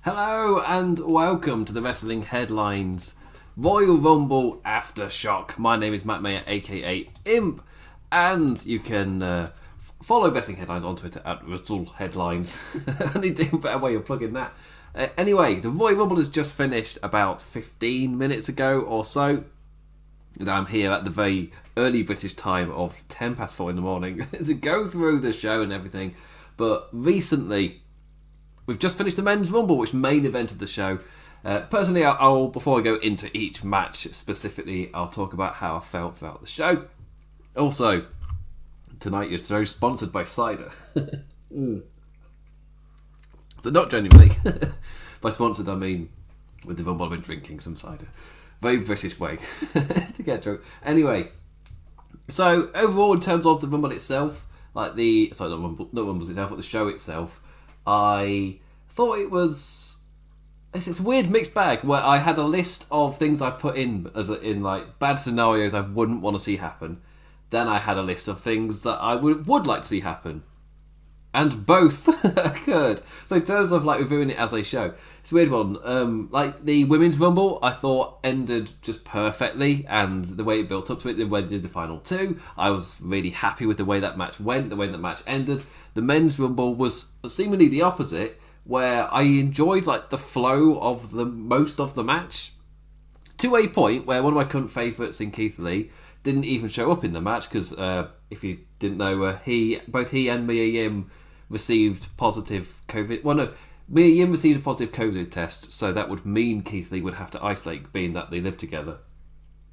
Hello and welcome to the Wrestling Headlines Royal Rumble Aftershock. My name is Matt Maher, aka Imp, and you can follow Wrestling Headlines on Twitter at Wrestle Headlines. I need a better way of plugging that. Anyway, the Royal Rumble has just finished about 15 minutes ago or so. And I'm here at the very early British time of 10 past 4 in the morning to go through the show and everything. But recently, we've just finished the Men's Rumble, which main evented the show. Personally, I'll before I go into each match specifically, I'll talk about how I felt throughout the show. Also, tonight your show is sponsored by cider. So not genuinely. By sponsored, I mean with the Rumble I've been drinking some cider. Very British way to get drunk. Anyway, so overall in terms of the Rumble itself, not Rumble itself, but the show itself, I thought it was... It's a weird mixed bag where I had a list of things I put in like bad scenarios I wouldn't want to see happen. Then I had a list of things that I would like to see happen. And both occurred. So in terms of like reviewing it as a show, it's a weird one. Like the Women's Rumble, I thought ended just perfectly, and the way it built up to it, the way they did the final two, I was really happy with the way that match went, the way that match ended. The Men's Rumble was seemingly the opposite, where I enjoyed like the flow of the most of the match, to a point where one of my current favourites in Keith Lee didn't even show up in the match because if you didn't know, both he and Mia Yim received positive COVID. Well, no, Mia Yim received a positive COVID test, so that would mean Keith Lee would have to isolate, being that they live together.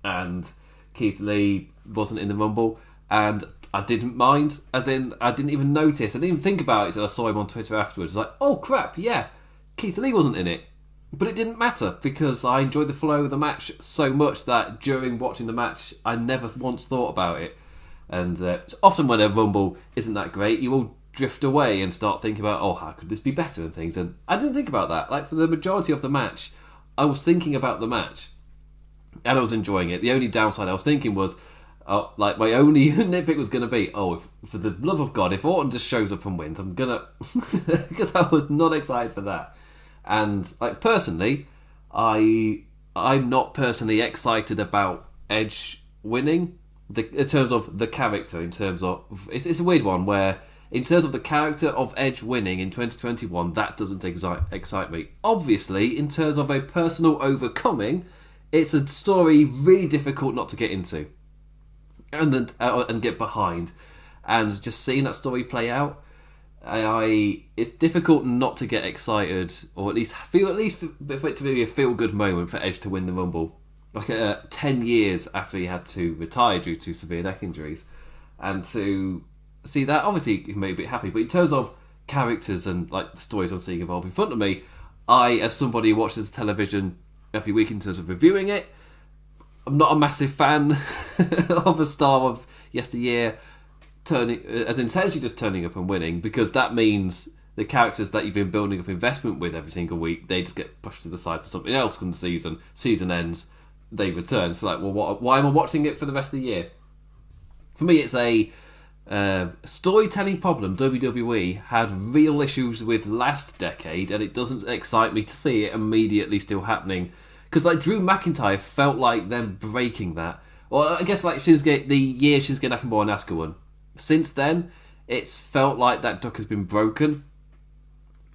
And Keith Lee wasn't in the Rumble, and I didn't mind, as in, I didn't even notice. I didn't even think about it until I saw him on Twitter afterwards. Like, oh crap, yeah, Keith Lee wasn't in it. But it didn't matter, because I enjoyed the flow of the match so much that during watching the match, I never once thought about it. And often when a Rumble isn't that great, you will drift away and start thinking about, oh, how could this be better and things. And I didn't think about that. Like, for the majority of the match, I was thinking about the match. And I was enjoying it. The only downside I was thinking was, like, my only nitpick was going to be, if, for the love of God, if Orton just shows up and wins, I'm going to... because I was not excited for that. And, like, personally, I'm not personally excited about Edge winning in terms of the character, in terms of... It's a weird one where, in terms of the character of Edge winning in 2021, that doesn't excite me. Obviously, in terms of a personal overcoming, it's a story really difficult not to get into and get behind. And just seeing that story play out, it's difficult not to get excited, or at least for it to be a feel-good moment for Edge to win the Rumble. Like 10 years after he had to retire due to severe neck injuries. And to see that, obviously he made me a bit happy, but in terms of characters and like the stories I'm seeing evolve in front of me, I, as somebody who watches television every week in terms of reviewing it, I'm not a massive fan of a star of yesteryear essentially just turning up and winning, because that means the characters that you've been building up investment with every single week, they just get pushed to the side for something else when the season ends, they return. So like, well, why am I watching it for the rest of the year? For me, it's a storytelling problem WWE had real issues with last decade, and it doesn't excite me to see it immediately still happening. Because like Drew McIntyre felt like them breaking that. Or I guess like the year Shinsuke Nakamura and Asuka won. Since then, it's felt like that duck has been broken.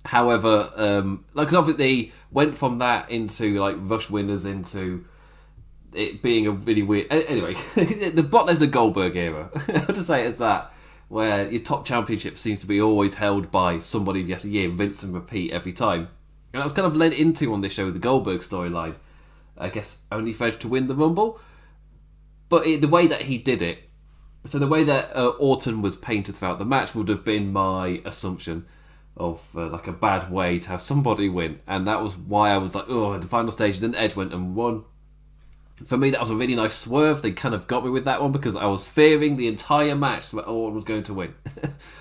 However, like obviously went from that into like Rush winners into it being a really weird. Anyway, the Brock Lesnar Goldberg era. I'll just say it as that, where your top championship seems to be always held by somebody of yesteryear, rinse and repeat every time. And that was kind of led into on this show the Goldberg storyline. I guess only for Edge to win the Rumble, but the way that he did it. So the way that Orton was painted throughout the match would have been my assumption of like a bad way to have somebody win, and that was why I was like, oh, at the final stage, then Edge went and won. For me, that was a really nice swerve. They kind of got me with that one because I was fearing the entire match that Orton was going to win.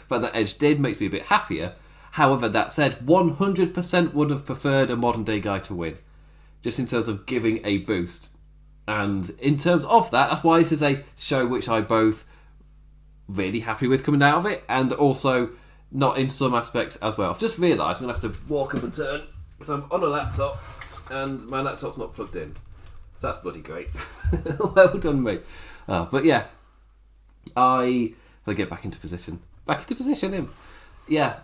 But that Edge did makes me a bit happier. However, that said, 100% would have preferred a modern day guy to win, just in terms of giving a boost. And in terms of that, that's why this is a show which I both really happy with coming out of it, and also not in some aspects as well. I've just realised I'm going to have to walk up and turn because I'm on a laptop and my laptop's not plugged in. So that's bloody great. Well done, mate. But yeah, if I get back into position him. Yeah,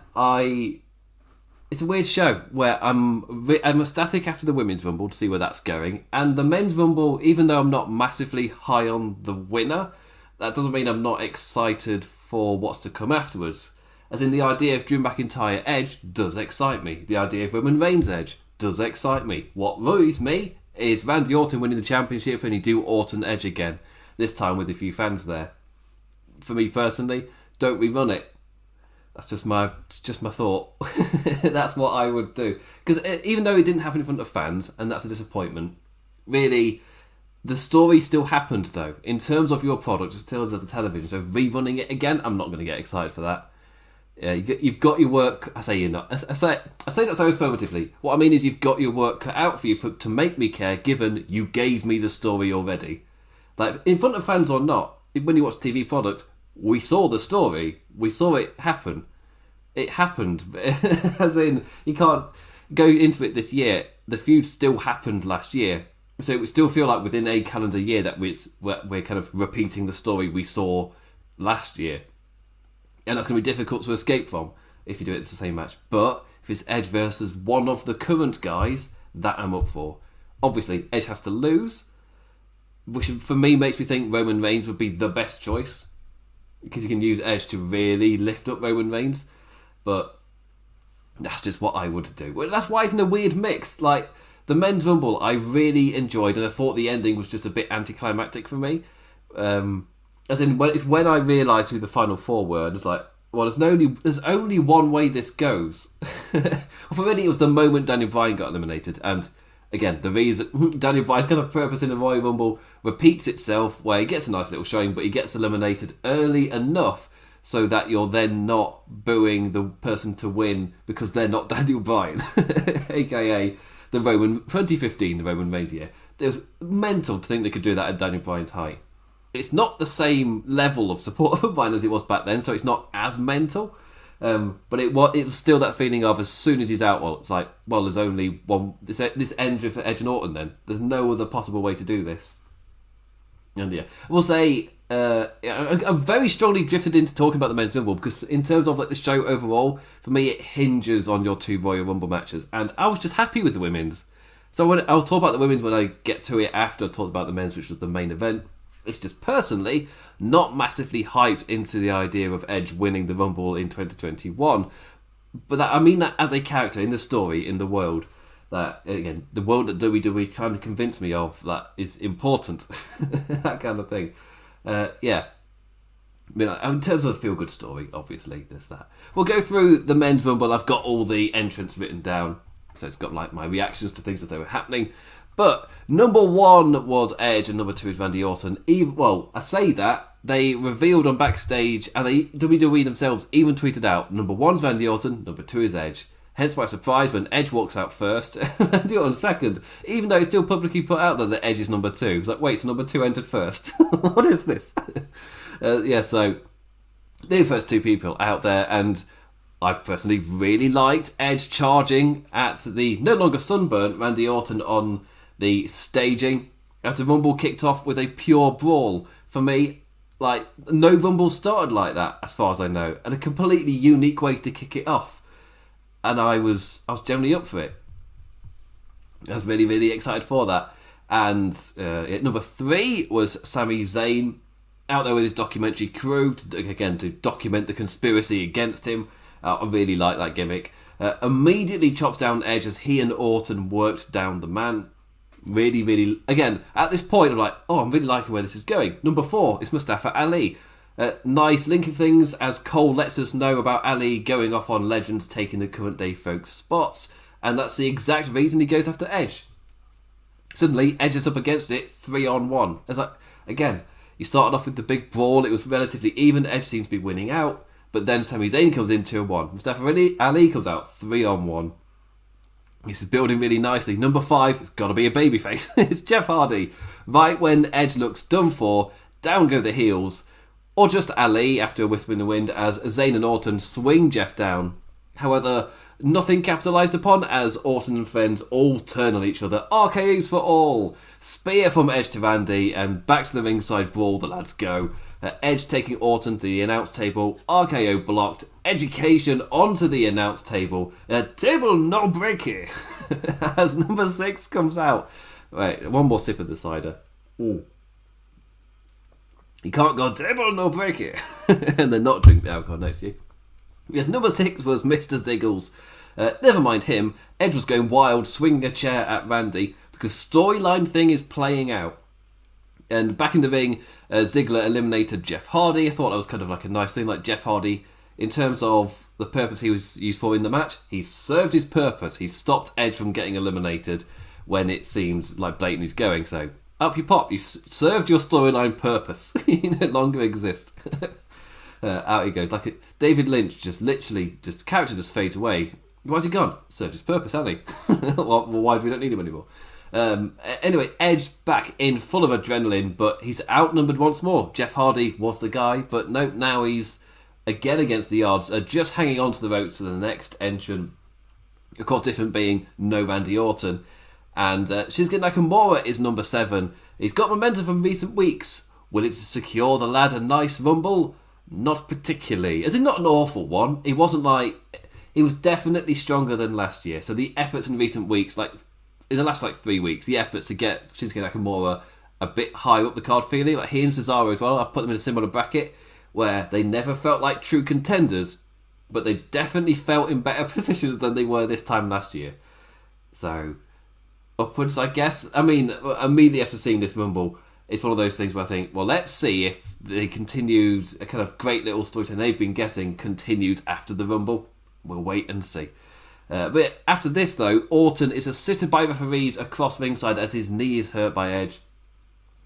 it's a weird show where I'm ecstatic after the Women's Rumble to see where that's going. And the Men's Rumble, even though I'm not massively high on the winner, that doesn't mean I'm not excited for what's to come afterwards. As in, the idea of Drew McIntyre Edge does excite me. The idea of Roman Reigns Edge does excite me. What worries me is Randy Orton winning the championship and you do Orton Edge again, this time with a few fans there. For me personally, don't rerun it. That's just my thought. That's what I would do. Because even though it didn't happen in front of fans, and that's a disappointment, really, the story still happened though. In terms of your product, in terms of the television, so rerunning it again, I'm not going to get excited for that. You've got your work. I say you're not. I say that so affirmatively. What I mean is you've got your work cut out for you to make me care, given you gave me the story already. Like, in front of fans or not, when you watch TV product, we saw the story. We saw it happen. It happened. As in, you can't go into it this year. The feud still happened last year. So it would still feel like within a calendar year that we're kind of repeating the story we saw last year. And that's going to be difficult to escape from if you do it in the same match. But if it's Edge versus one of the current guys, that I'm up for. Obviously, Edge has to lose, which for me makes me think Roman Reigns would be the best choice, because you can use Edge to really lift up Roman Reigns. But that's just what I would do. Well, that's why it's in a weird mix. Like, the Men's Rumble I really enjoyed, and I thought the ending was just a bit anticlimactic for me. As in, it's when I realised who the final four were, and it's like, well, there's only one way this goes. Well, for me, it was the moment Daniel Bryan got eliminated, and again, the reason Daniel Bryan's kind of purpose in the Royal Rumble repeats itself, where he gets a nice little showing, but he gets eliminated early enough so that you're then not booing the person to win because they're not Daniel Bryan, aka the 2015, the Roman Reigns year. It was mental to think they could do that at Daniel Bryan's height. It's not the same level of support for Bryan as it was back then, so it's not as mental. But it was still that feeling of, as soon as he's out, well, it's like, well, there's only one. This ends with Edge and Orton then. There's no other possible way to do this. And yeah, I will say, I'm very strongly drifted into talking about the Men's Rumble, because in terms of like the show overall, for me, it hinges on your two Royal Rumble matches. And I was just happy with the women's. So I'll talk about the women's when I get to it after I talked about the men's, which was the main event. It's just personally not massively hyped into the idea of Edge winning the Rumble in 2021. But I mean that as a character in the story, in the world. That, again, the world that WWE trying to convince me of, that is important. That kind of thing. Yeah. I mean, in terms of the feel-good story, obviously, there's that. We'll go through the Men's Rumble. I've got all the entrants written down. So it's got like my reactions to things as they were happening. But number one was Edge and number two is Randy Orton. Well, I say that, they revealed on backstage, and WWE themselves even tweeted out, number one's Randy Orton, number two is Edge. Hence my surprise when Edge walks out first and Randy Orton second, even though it's still publicly put out there that Edge is number two. It's like, wait, so number two entered first? What is this? So the first two people out there, and I personally really liked Edge charging at the no longer sunburnt Randy Orton on the staging as the Rumble kicked off with a pure brawl. For me, like, no Rumble started like that, as far as I know, and a completely unique way to kick it off. And I was generally up for it. I was really, really excited for that. And number three was Sami Zayn, out there with his documentary crew, to document the conspiracy against him. I really like that gimmick. Immediately chops down Edge as he and Orton worked down the man. Really, really... Again, at this point, I'm like, oh, I'm really liking where this is going. Number four is Mustafa Ali. Nice linking things as Cole lets us know about Ali going off on legends taking the current day folks' spots. And that's the exact reason he goes after Edge. Suddenly, Edge is up against it 3-on-1. It's like, again, you started off with the big brawl. It was relatively even. Edge seems to be winning out. But then Sami Zayn comes in 2-on-1. Mustafa Ali comes out 3-on-1. This is building really nicely. Number five, it's got to be a babyface. It's Jeff Hardy. Right when Edge looks done for, down go the heels. Or just Ali after a whisper in the wind as Zayn and Orton swing Jeff down. However, Nothing capitalised upon as Orton and friends all turn on each other. RKO's for all. Spear from Edge to Randy, and back to the ringside brawl the lads go. Edge taking Orton to the announce table. RKO blocked. Education onto the announce table. Table no breaky. As number 6 comes out. Right, one more sip of the cider. Ooh. You can't go table no breaky. And then not drink the alcohol next to you. Yes, number 6 was Mr. Ziggles. Never mind him. Edge was going wild, swinging a chair at Randy because storyline thing is playing out. And back in the ring, Ziggler eliminated Jeff Hardy. I thought that was kind of like a nice thing. Like Jeff Hardy, in terms of the purpose he was used for in the match, he served his purpose. He stopped Edge from getting eliminated when it seemed like blatant he's going. So up you pop. You served your storyline purpose. You no longer exist. Out he goes. Like David Lynch, character just fades away. Why's he gone? Served his purpose, hasn't he? Well, why do we don't need him anymore? Anyway, Edge back in full of adrenaline, but he's outnumbered once more. Jeff Hardy was the guy, but no, now he's again against the odds, just hanging on to the ropes for the next entrant. Of course, different being no Randy Orton. And Shinsuke Nakamura is number 7. He's got momentum from recent weeks. Will it secure the lad a nice rumble? Not particularly. As in, not an awful one. He wasn't like... He was definitely stronger than last year. So the efforts in recent weeks, like in the last 3 weeks, the efforts to get Shinsuke Nakamura a bit higher up the card feeling, like he and Cesaro as well, I put them in a similar bracket where they never felt like true contenders, but they definitely felt in better positions than they were this time last year. So, upwards, I guess. I mean, immediately after seeing this Rumble, it's one of those things where I think, well, let's see if the continued, a kind of great little storytelling they've been getting continues after the Rumble. We'll wait and see. But after this, though, Orton is assisted by referees across ringside as his knee is hurt by Edge.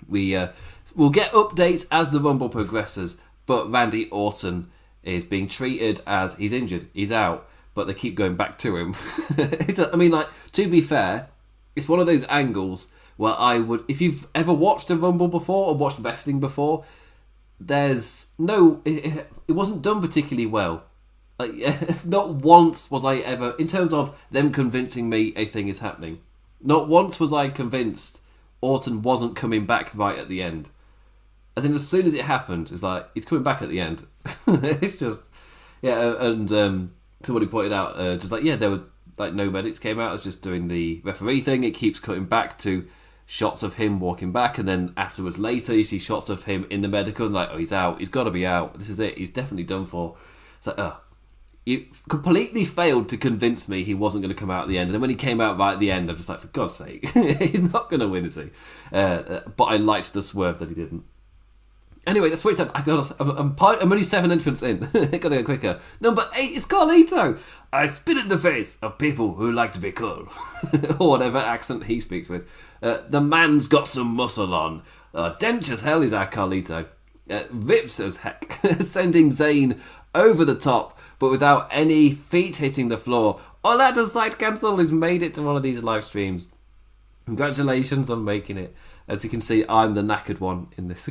We'll get updates as the Rumble progresses, but Randy Orton is being treated as he's injured, he's out, but they keep going back to him. To be fair, it's one of those angles where I would, if you've ever watched a Rumble before or watched wrestling before, there's no, it wasn't done particularly well. Like, not once was I ever, in terms of them convincing me a thing is happening, not once was I convinced Orton wasn't coming back right at the end. As soon as it happened, it's like, he's coming back at the end. It's just, and somebody pointed out, there were, no medics came out, it's just doing the referee thing, it keeps cutting back to shots of him walking back, and then afterwards later, you see shots of him in the medical, and he's out, he's got to be out, this is it, he's definitely done for. It's like, you completely failed to convince me he wasn't going to come out at the end. And then when he came out right at the end, I'm just like, for God's sake, he's not going to win, is he? But I liked the swerve that he didn't. Anyway, let's switch up. I'm only 7 entrants in. Got to go quicker. Number 8 is Carlito. I spit in the face of people who like to be cool. Or whatever accent he speaks with. The man's got some muscle on. Dench as hell is our Carlito. Rips as heck. Sending Zayn over the top, but without any feet hitting the floor. Orlando Side Cancel has made it to one of these live streams. Congratulations on making it. As you can see, I'm the knackered one in this.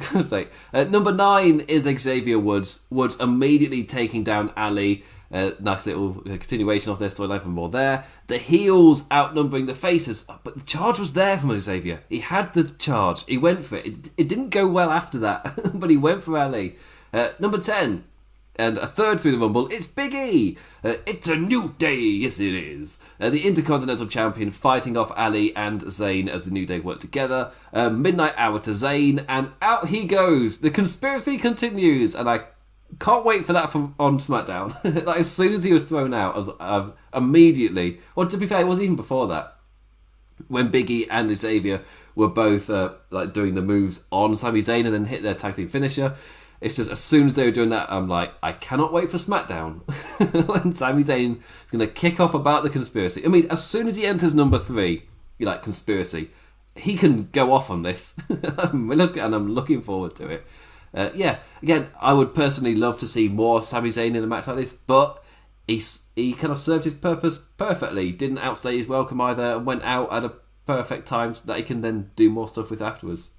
Number 9 is Xavier Woods. Woods immediately taking down Ali. Nice little continuation of their storyline from more there. The heels outnumbering the faces. But the charge was there from Xavier. He had the charge. He went for it. It didn't go well after that, but he went for Ali. Number 10. And a third through the Rumble, it's Big E. It's a new day, yes it is. The Intercontinental Champion fighting off Ali and Zayn as the New Day work together. Midnight Hour to Zayn, and out he goes. The conspiracy continues, and I can't wait for that on SmackDown. As soon as he was thrown out, I've immediately... Well, to be fair, it wasn't even before that. When Big E and Xavier were both doing the moves on Sami Zayn and then hit their tag team finisher. It's just, as soon as they were doing that, I'm like, I cannot wait for SmackDown. When Sami Zayn is going to kick off about the conspiracy. I mean, as soon as he enters number 3, you're like, conspiracy, he can go off on this. I'm looking forward to it. Again, I would personally love to see more Sami Zayn in a match like this, but he kind of served his purpose perfectly. Didn't outstay his welcome either, and went out at a perfect time that he can then do more stuff with afterwards.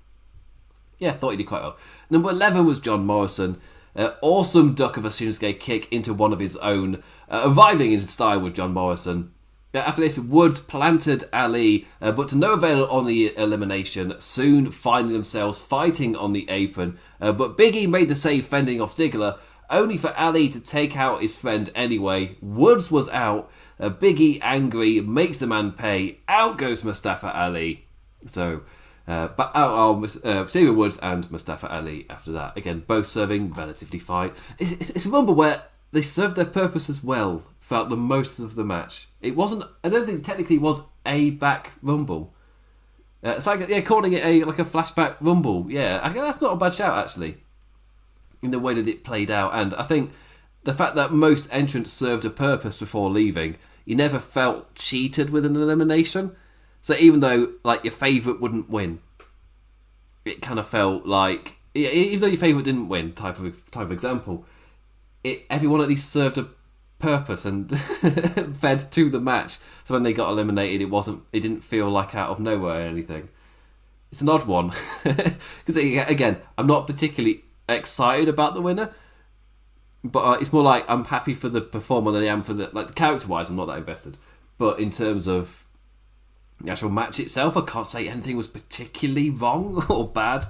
Yeah, thought he did quite well. Number 11 was John Morrison. Awesome duck of a Shinsuke kick into one of his own. arriving in style with John Morrison. After this, Woods planted Ali, but to no avail on the elimination, soon finding themselves fighting on the apron. But Big E made the save, fending off Ziggler, only for Ali to take out his friend anyway. Woods was out. Big E, angry, makes the man pay. Out goes Mustafa Ali. So, but out are Xavier Woods and Mustafa Ali after that. Again, both serving relatively fine. It's a Rumble where they served their purpose as well throughout the most of the match. It wasn't, I don't think technically it was a back Rumble. It's like, calling it a flashback Rumble. Yeah, that's not a bad shout, actually, in the way that it played out. And I think the fact that most entrants served a purpose before leaving, you never felt cheated with an elimination. So even though, your favourite wouldn't win, it kind of felt like, even though your favourite didn't win, type of example, everyone at least served a purpose and fed to the match. So when they got eliminated, it didn't feel like out of nowhere or anything. It's an odd one. Because again, I'm not particularly excited about the winner, but it's more like I'm happy for the performer than I am for the character-wise, I'm not that invested. But in terms of the actual match itself, I can't say anything was particularly wrong or bad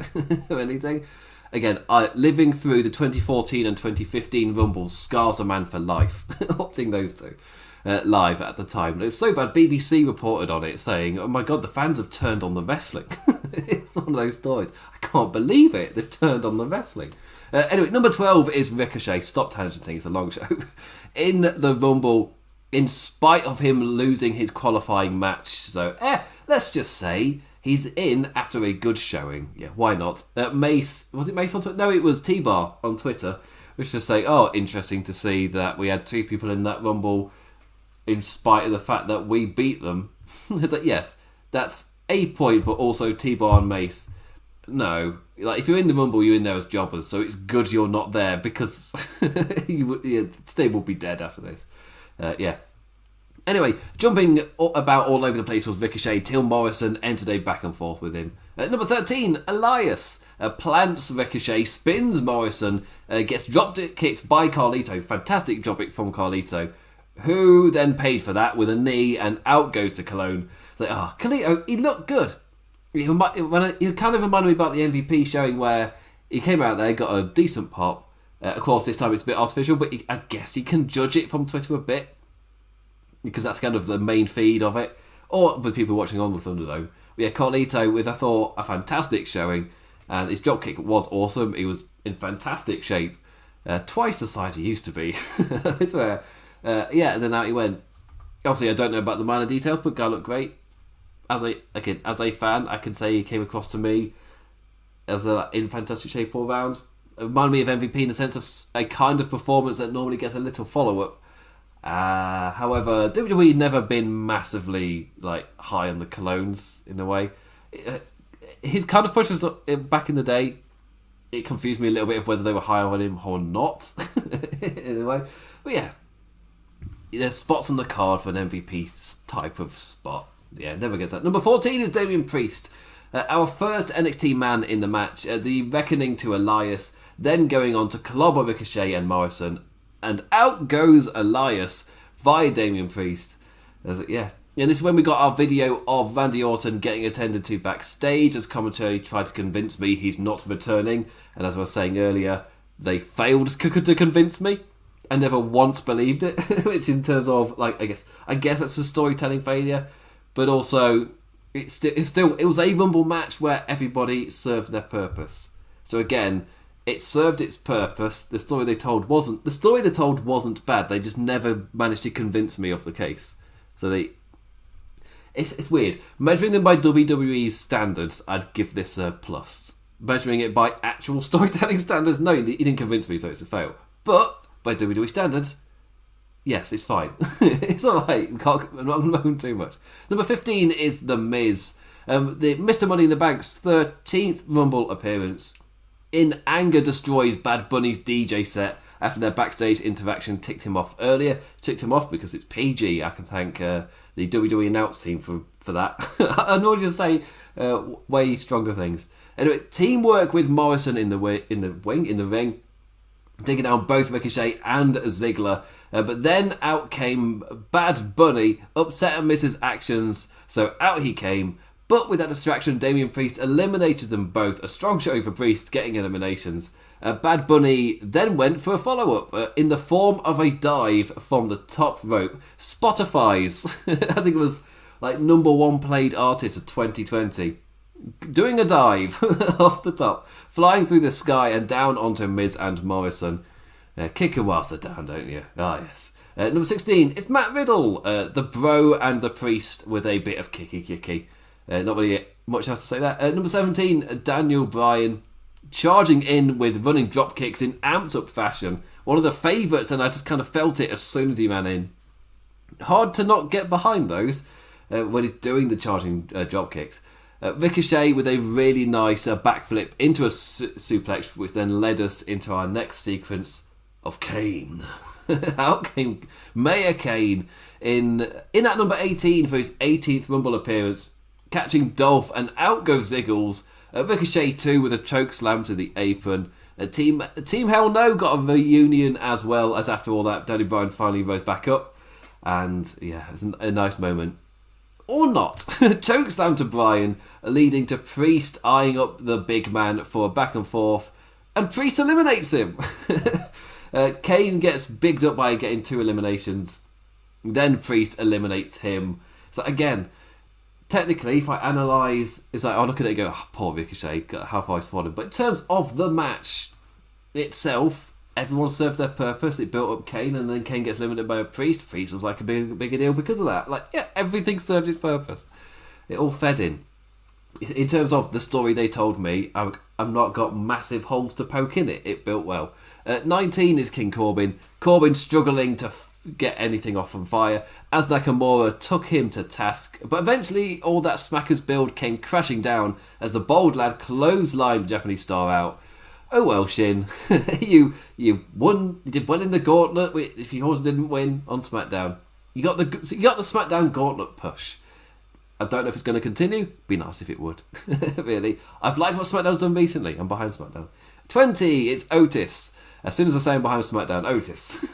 or anything. Again, living through the 2014 and 2015 Rumbles scars a man for life. Watching those two live at the time. It was so bad, BBC reported on it saying, oh my god, the fans have turned on the wrestling. One of those stories. I can't believe it. They've turned on the wrestling. Anyway, number 12 is Ricochet. Stop tangenting, it's a long show. In the Rumble, in spite of him losing his qualifying match. So, let's just say he's in after a good showing. Yeah, why not? Mace, was it Mace on Twitter? No, it was T-Bar on Twitter, which was saying, interesting to see that we had two people in that Rumble in spite of the fact that we beat them. It's like, yes, that's a point, but also T-Bar and Mace. No, if you're in the Rumble, you're in there as jobbers, so it's good you're not there because the stable will be dead after this. Yeah. Anyway, jumping about all over the place was Ricochet till Morrison entered a back and forth with him. Number 13, Elias plants Ricochet, spins Morrison, gets kicked by Carlito. Fantastic dropkick from Carlito, who then paid for that with a knee, and out goes to Cologne. It's like, Carlito, he looked good. He kind of reminded me about the MVP showing where he came out there, got a decent pop. Of course, this time it's a bit artificial, but I guess he can judge it from Twitter a bit, because that's kind of the main feed of it, or with people watching on the Thunderdome. But yeah, Carlito with, I thought, a fantastic showing, and his dropkick was awesome. He was in fantastic shape, twice the size he used to be. I swear. And then out he went. Obviously, I don't know about the minor details, but guy looked great. As a fan, I can say he came across to me as in fantastic shape all round. It reminded me of MVP in the sense of a kind of performance that normally gets a little follow-up. However, WWE never been massively high on the Colognes in a way. His kind of pushes back in the day, it confused me a little bit of whether they were higher on him or not in a way. But yeah, there's spots on the card for an MVP type of spot. Yeah, never gets that. Number 14 is Damien Priest. Our first NXT man in the match. The reckoning to Elias, then going on to clobber Ricochet and Morrison. And out goes Elias via Damien Priest. And this is when we got our video of Randy Orton getting attended to backstage, as commentary tried to convince me he's not returning. And as I was saying earlier, they failed to convince me. I never once believed it, which in terms of, I guess that's a storytelling failure. But also, it was a Rumble match where everybody served their purpose. So again, it served its purpose. The story they told wasn't bad. They just never managed to convince me of the case. So it's weird. Measuring them by WWE's standards, I'd give this a plus. Measuring it by actual storytelling standards, no, you didn't convince me, so it's a fail. But by WWE standards, yes, it's fine. It's alright. I'm not going to moan too much. Number 15 is The Miz. The Mr. Money in the Bank's 13th Rumble appearance. In anger, destroys Bad Bunny's DJ set after their backstage interaction ticked him off earlier. Ticked him off because it's PG. I can thank the WWE announce team for that. I know just say way stronger things. Anyway, teamwork with Morrison in the ring. taking down both Ricochet and Ziggler. But then out came Bad Bunny, upset at Miz's actions, so out he came. But with that distraction, Damien Priest eliminated them both. A strong showing for Priest, getting eliminations. Bad Bunny then went for a follow-up in the form of a dive from the top rope. Spotify's, I think it was like #1 played artist of 2020, doing a dive off the top, flying through the sky and down onto Miz and Morrison. Kick him whilst they're down, don't you? Ah, yes. Number 16, it's Matt Riddle, the bro and the Priest with a bit of kicky. Not really much else to say there. Number 17, Daniel Bryan, charging in with running drop kicks in amped up fashion. One of the favourites, and I just kind of felt it as soon as he ran in. Hard to not get behind those when he's doing the charging drop kicks. Ricochet with a really nice backflip into a suplex, which then led us into our next sequence of Kane. Out came Maher Kane in at number 18 for his 18th Rumble appearance, catching Dolph, and out goes Ziggles. Ricochet too with a choke slam to the apron. Team Hell No got a reunion as well, as after all that, Daniel Bryan finally rose back up, and yeah, it's a nice moment. Or not. Choke slam to Bryan, leading to Priest eyeing up the big man for a back and forth, and Priest eliminates him. Kane gets bigged up by getting 2 eliminations. Then Priest eliminates him. So again, technically, if I analyse, it's like, I look at it and go, oh, poor Ricochet, how far he's fallen. But in terms of the match itself, everyone served their purpose. It built up Kane, and then Kane gets eliminated by a Priest. Priest was like a bigger deal because of that. Like, yeah, everything served its purpose. It all fed in. In terms of the story they told me, I've not got massive holes to poke in it. It built well. 19 is King Corbin. Corbin struggling to get anything off on fire as Nakamura took him to task, but eventually all that Smackers build came crashing down as the bold lad clotheslined the Japanese star out. Oh well, Shin, you won. You did well in the gauntlet. If you also didn't win on SmackDown, you got the SmackDown gauntlet push. I don't know if it's going to continue. Be nice if it would. Really, I've liked what SmackDown's done recently. I'm behind SmackDown. 20, it's Otis. As soon as I say I'm behind SmackDown, Otis.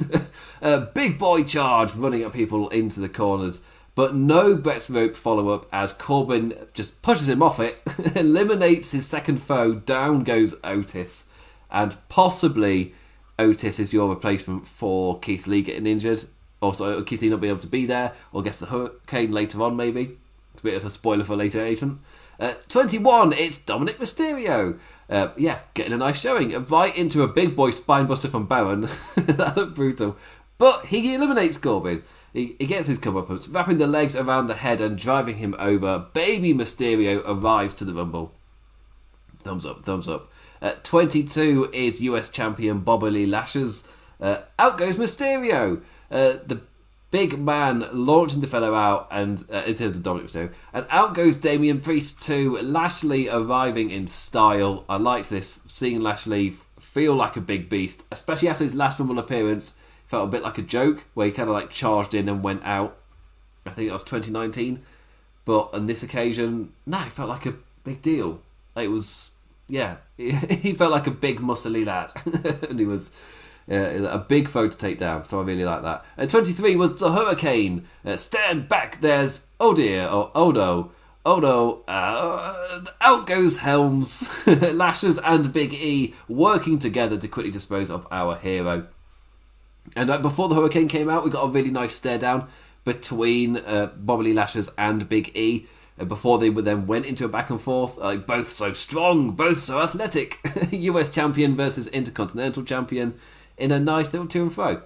Big boy charge, running at people into the corners, but no Brett's rope follow-up as Corbin just pushes him off it, eliminates his second foe, down goes Otis. And possibly Otis is your replacement for Keith Lee getting injured. Also, Keith Lee not being able to be there, or gets the hurricane later on maybe. It's a bit of a spoiler for later, Agent. 21, it's Dominic Mysterio. Getting a nice showing. Right into a big boy spinebuster from Baron. That looked brutal. But he eliminates Corbin. He gets his comeuppance, wrapping the legs around the head and driving him over. Baby Mysterio arrives to the Rumble. Thumbs up. 22 is US champion Bobby Lee Lashes. Out goes Mysterio. The big man launching the fellow out, and in terms of Dominic Mysterio, and out goes Damien Priest too. Lashley arriving in style. I like this, seeing Lashley feel like a big beast, especially after his last Rumble appearance. Felt a bit like a joke where he kind of like charged in and went out. I think that was 2019, but on this occasion, he felt like a big deal. It was, he felt like a big muscly lad, and he was. A big foe to take down, so I really like that. 23 was the Hurricane. Stand back, there's oh dear, or oh no, out goes Helms. Lashes and Big E working together to quickly dispose of our hero. And before the Hurricane came out, we got a really nice stare down between Bobby Lee Lashes and Big E. Before they then went into a back and forth, both so strong, both so athletic. US champion versus Intercontinental champion. In a nice little to and fro.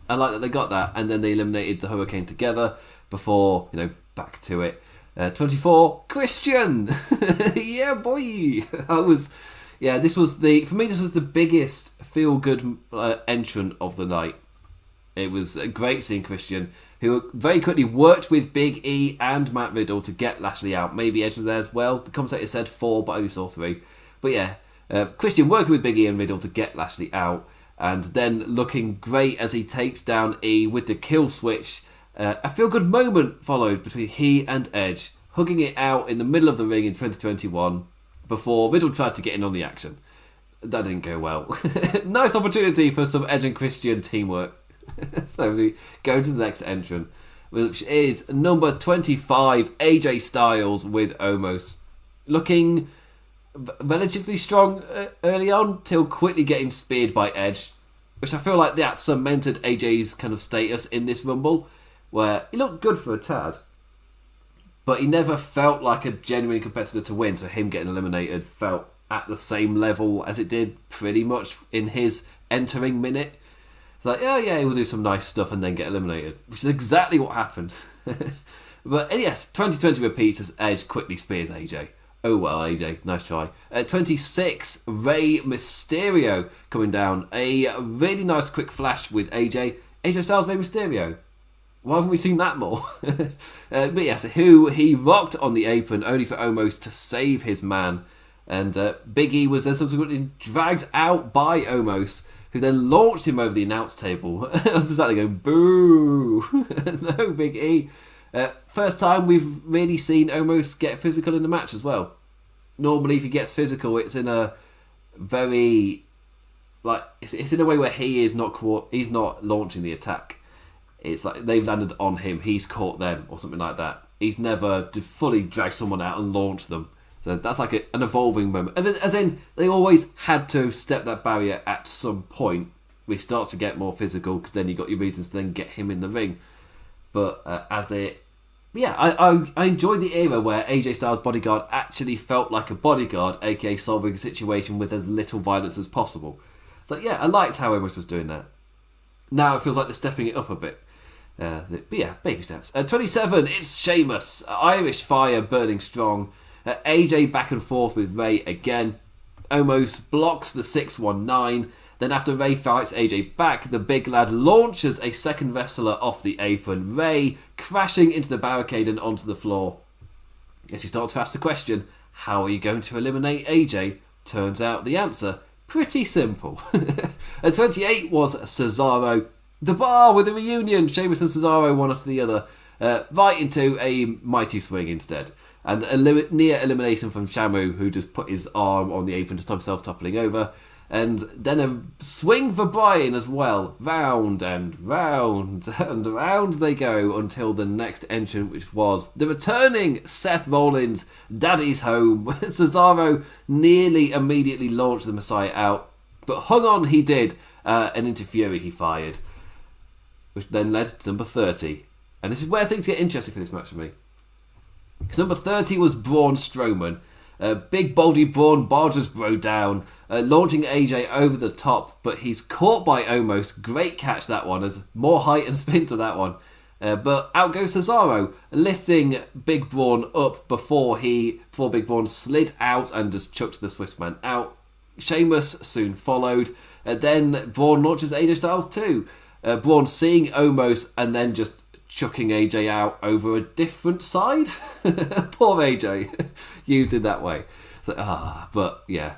I like that they got that, and then they eliminated the Hurricane together before, back to it. 24, Christian! Yeah, boy! This was the biggest feel-good entrant of the night. It was great seeing Christian, who very quickly worked with Big E and Matt Riddle to get Lashley out. Maybe Edge was there as well. The commentator said 4, but I only saw 3. But Christian working with Big E and Riddle to get Lashley out. And then looking great as he takes down E with the kill switch. A feel-good moment followed between he and Edge, hugging it out in the middle of the ring in 2021 before Riddle tried to get in on the action. that didn't go well. Nice opportunity for some Edge and Christian teamwork. So we go to the next entrant, which is number 25, AJ Styles with Omos. Looking relatively strong early on, till quickly getting speared by Edge, which I feel like that cemented AJ's kind of status in this Rumble, where he looked good for a tad, but he never felt like a genuine competitor to win, so him getting eliminated felt at the same level as it did pretty much in his entering minute. It's like, oh yeah, he will do some nice stuff and then get eliminated, which is exactly what happened. But yes, 2020 repeats as Edge quickly spears AJ. Oh well, AJ, nice try. 26, Rey Mysterio coming down. A really nice quick flash with AJ. AJ Styles, Rey Mysterio. Why haven't we seen that more? But yes, who he rocked on the apron only for Omos to save his man. And Big E was then subsequently dragged out by Omos, who then launched him over the announce table. I was like going, boo! No, Big E. First time we've really seen Omos get physical in the match as well. Normally, if he gets physical, it's in a very it's in a way where he's not launching the attack. It's like they've landed on him, he's caught them, or something like that. He's never fully dragged someone out and launched them. So that's like an evolving moment. As in, they always had to step that barrier at some point. We start to get more physical, because then you got your reasons to then get him in the ring. But I enjoyed the era where AJ Styles' bodyguard actually felt like a bodyguard, aka solving a situation with as little violence as possible. It's like, yeah, I liked how Omos was doing that. Now it feels like they're stepping it up a bit. But yeah, baby steps. 27, it's Sheamus. Irish Fire burning strong. AJ back and forth with Rey again. Omos blocks the 619. Then after Rey fights AJ back, the big lad launches a second wrestler off the apron. Rey crashing into the barricade and onto the floor. As he starts to ask the question, how are you going to eliminate AJ? Turns out the answer, pretty simple. At 28 was Cesaro. The Bar with a reunion. Sheamus and Cesaro, one after the other. Right into a mighty swing instead. And a near elimination from Shamu, who just put his arm on the apron to stop himself toppling over. And then a swing for Bryan as well. Round and round and round they go until the next entrant, which was the returning Seth Rollins, Daddy's Home. Cesaro nearly immediately launched the Messiah out, but hung on he did, and into Fury he fired, which then led to number 30. And this is where things get interesting for this match for me. Because number 30 was Braun Strowman. Big baldy Braun barges Bro down, launching AJ over the top, but he's caught by Omos. Great catch that one, as more height and spin to that one. But out goes Cesaro, lifting Big Braun up before Big Braun slid out and just chucked the Swiftman out. Sheamus soon followed. Then Braun launches AJ Styles too. Braun seeing Omos and then just chucking AJ out over a different side. Poor AJ. Used it that way. So, but yeah.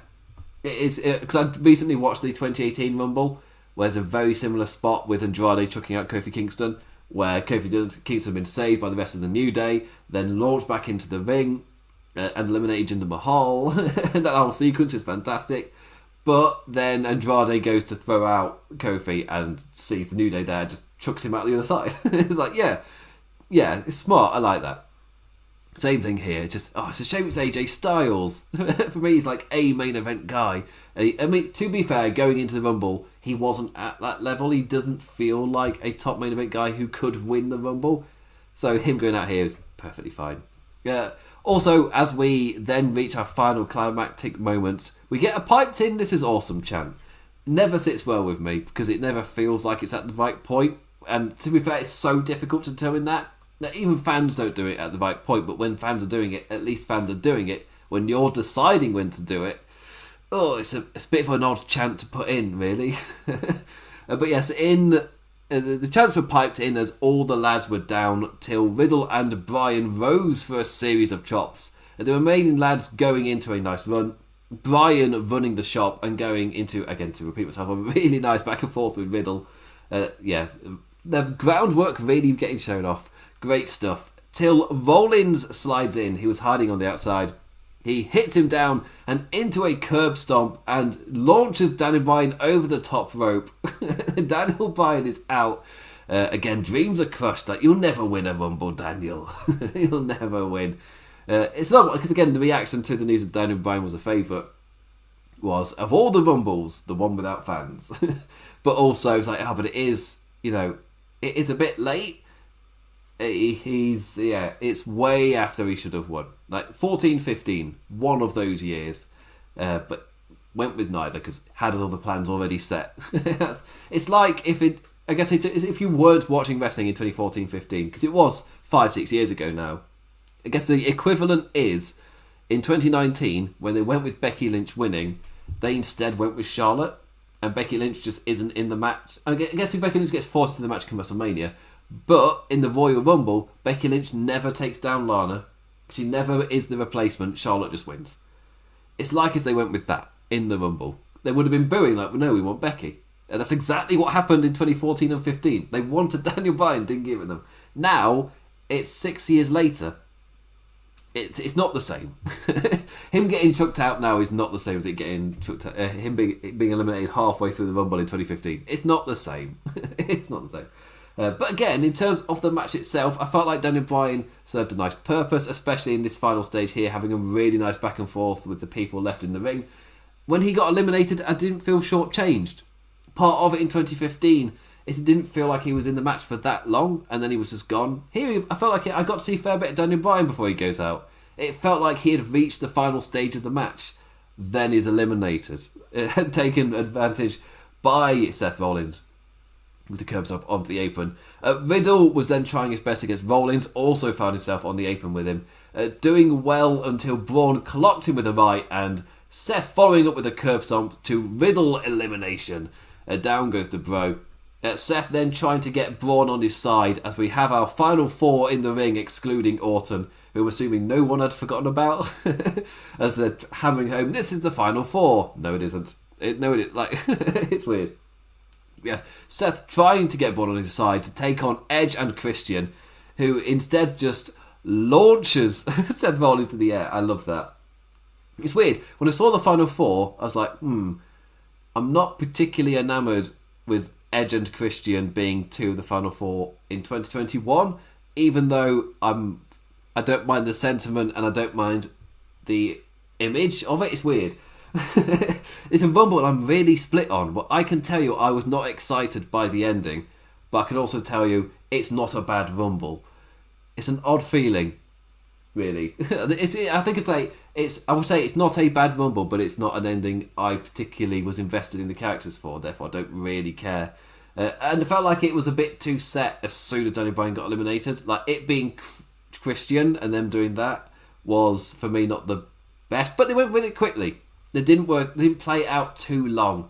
It's because I recently watched the 2018 Rumble, where there's a very similar spot with Andrade chucking out Kofi Kingston, where Kofi Kingston had been saved by the rest of the New Day, then launched back into the ring and eliminated Jinder Mahal. That whole sequence is fantastic. But then Andrade goes to throw out Kofi and sees the New Day there, just chucks him out the other side. It's like, yeah, it's smart. I like that. Same thing here. It's just, it's a shame it's AJ Styles. For me, he's like a main event guy. I mean, to be fair, going into the Rumble, he wasn't at that level. He doesn't feel like a top main event guy who could win the Rumble. So him going out here is perfectly fine. Yeah. Also, as we then reach our final climactic moments, we get a piped in "This is awesome" chant. Never sits well with me because it never feels like it's at the right point. And to be fair, it's so difficult to determine that. Now, even fans don't do it at the right point, but when fans are doing it, at least fans are doing it. When you're deciding when to do it, it's a bit of an odd chant to put in, really. But yes, the chants were piped in as all the lads were down till Riddle and Bryan rose for a series of chops. The remaining lads going into a nice run. Bryan running the shop and going into, again to repeat myself, a really nice back and forth with Riddle. The groundwork really getting shown off. Great stuff. Till Rollins slides in. He was hiding on the outside. He hits him down and into a curb stomp and launches Daniel Bryan over the top rope. Daniel Bryan is out. Again, dreams are crushed. Like, you'll never win a Rumble, Daniel. You'll never win. It's not because, again, the reaction to the news that Daniel Bryan was a favourite was, of all the Rumbles, the one without fans. But also, it's like, but it is, it is a bit late. It's way after he should have won. Like 14, 15, one of those years. But went with neither because had all the plans already set. It's like if you weren't watching wrestling in 2014, 15, because it was 5-6 years ago now. I guess the equivalent is in 2019 when they went with Becky Lynch winning, they instead went with Charlotte, and Becky Lynch just isn't in the match. I guess if Becky Lynch gets forced to the match come WrestleMania, but in the Royal Rumble, Becky Lynch never takes down Lana. She never is the replacement. Charlotte just wins. It's like if they went with that in the Rumble. They would have been booing like, well, no, we want Becky. And that's exactly what happened in 2014 and 15. They wanted Daniel Bryan, didn't give it them. Now, it's 6 years later. It's not the same. Him getting chucked out now is not the same as it getting chucked out. Him being eliminated halfway through the Rumble in 2015. It's not the same. It's not the same. But again, in terms of the match itself, I felt like Daniel Bryan served a nice purpose, especially in this final stage here, having a really nice back and forth with the people left in the ring. When he got eliminated, I didn't feel shortchanged. Part of it in 2015 is it didn't feel like he was in the match for that long, and then he was just gone. Here, I felt like I got to see a fair bit of Daniel Bryan before he goes out. It felt like he had reached the final stage of the match, then is eliminated. It had taken advantage by Seth Rollins with the curb stomp onto the apron. Riddle was then trying his best against Rollins, also found himself on the apron with him, doing well until Braun clocked him with a right, and Seth following up with a curb stomp to Riddle elimination. Down goes the Bro. Seth then trying to get Braun on his side as we have our final four in the ring, excluding Orton, who I'm assuming no one had forgotten about, as they're hammering home, this is the final four. No, it isn't. It's weird. Yes, Seth trying to get Braun on his side to take on Edge and Christian, who instead just launches Seth Rollins to the air. I love that. It's weird. When I saw the final four, I was like, I'm not particularly enamoured with Edge and Christian being two of the final four in 2021, even though I don't mind the sentiment and I don't mind the image of it. It's weird. It's a Rumble I'm really split on, but I can tell you I was not excited by the ending, but I can also tell you it's not a bad Rumble. It's an odd feeling, really. I would say it's not a bad Rumble, but it's not an ending I particularly was invested in the characters for, therefore I don't really care. And it felt like it was a bit too set as soon as Daniel Bryan got eliminated. Like, it being Christian and them doing that was, for me, not the best, but they went really quickly. They didn't work. They didn't play out too long.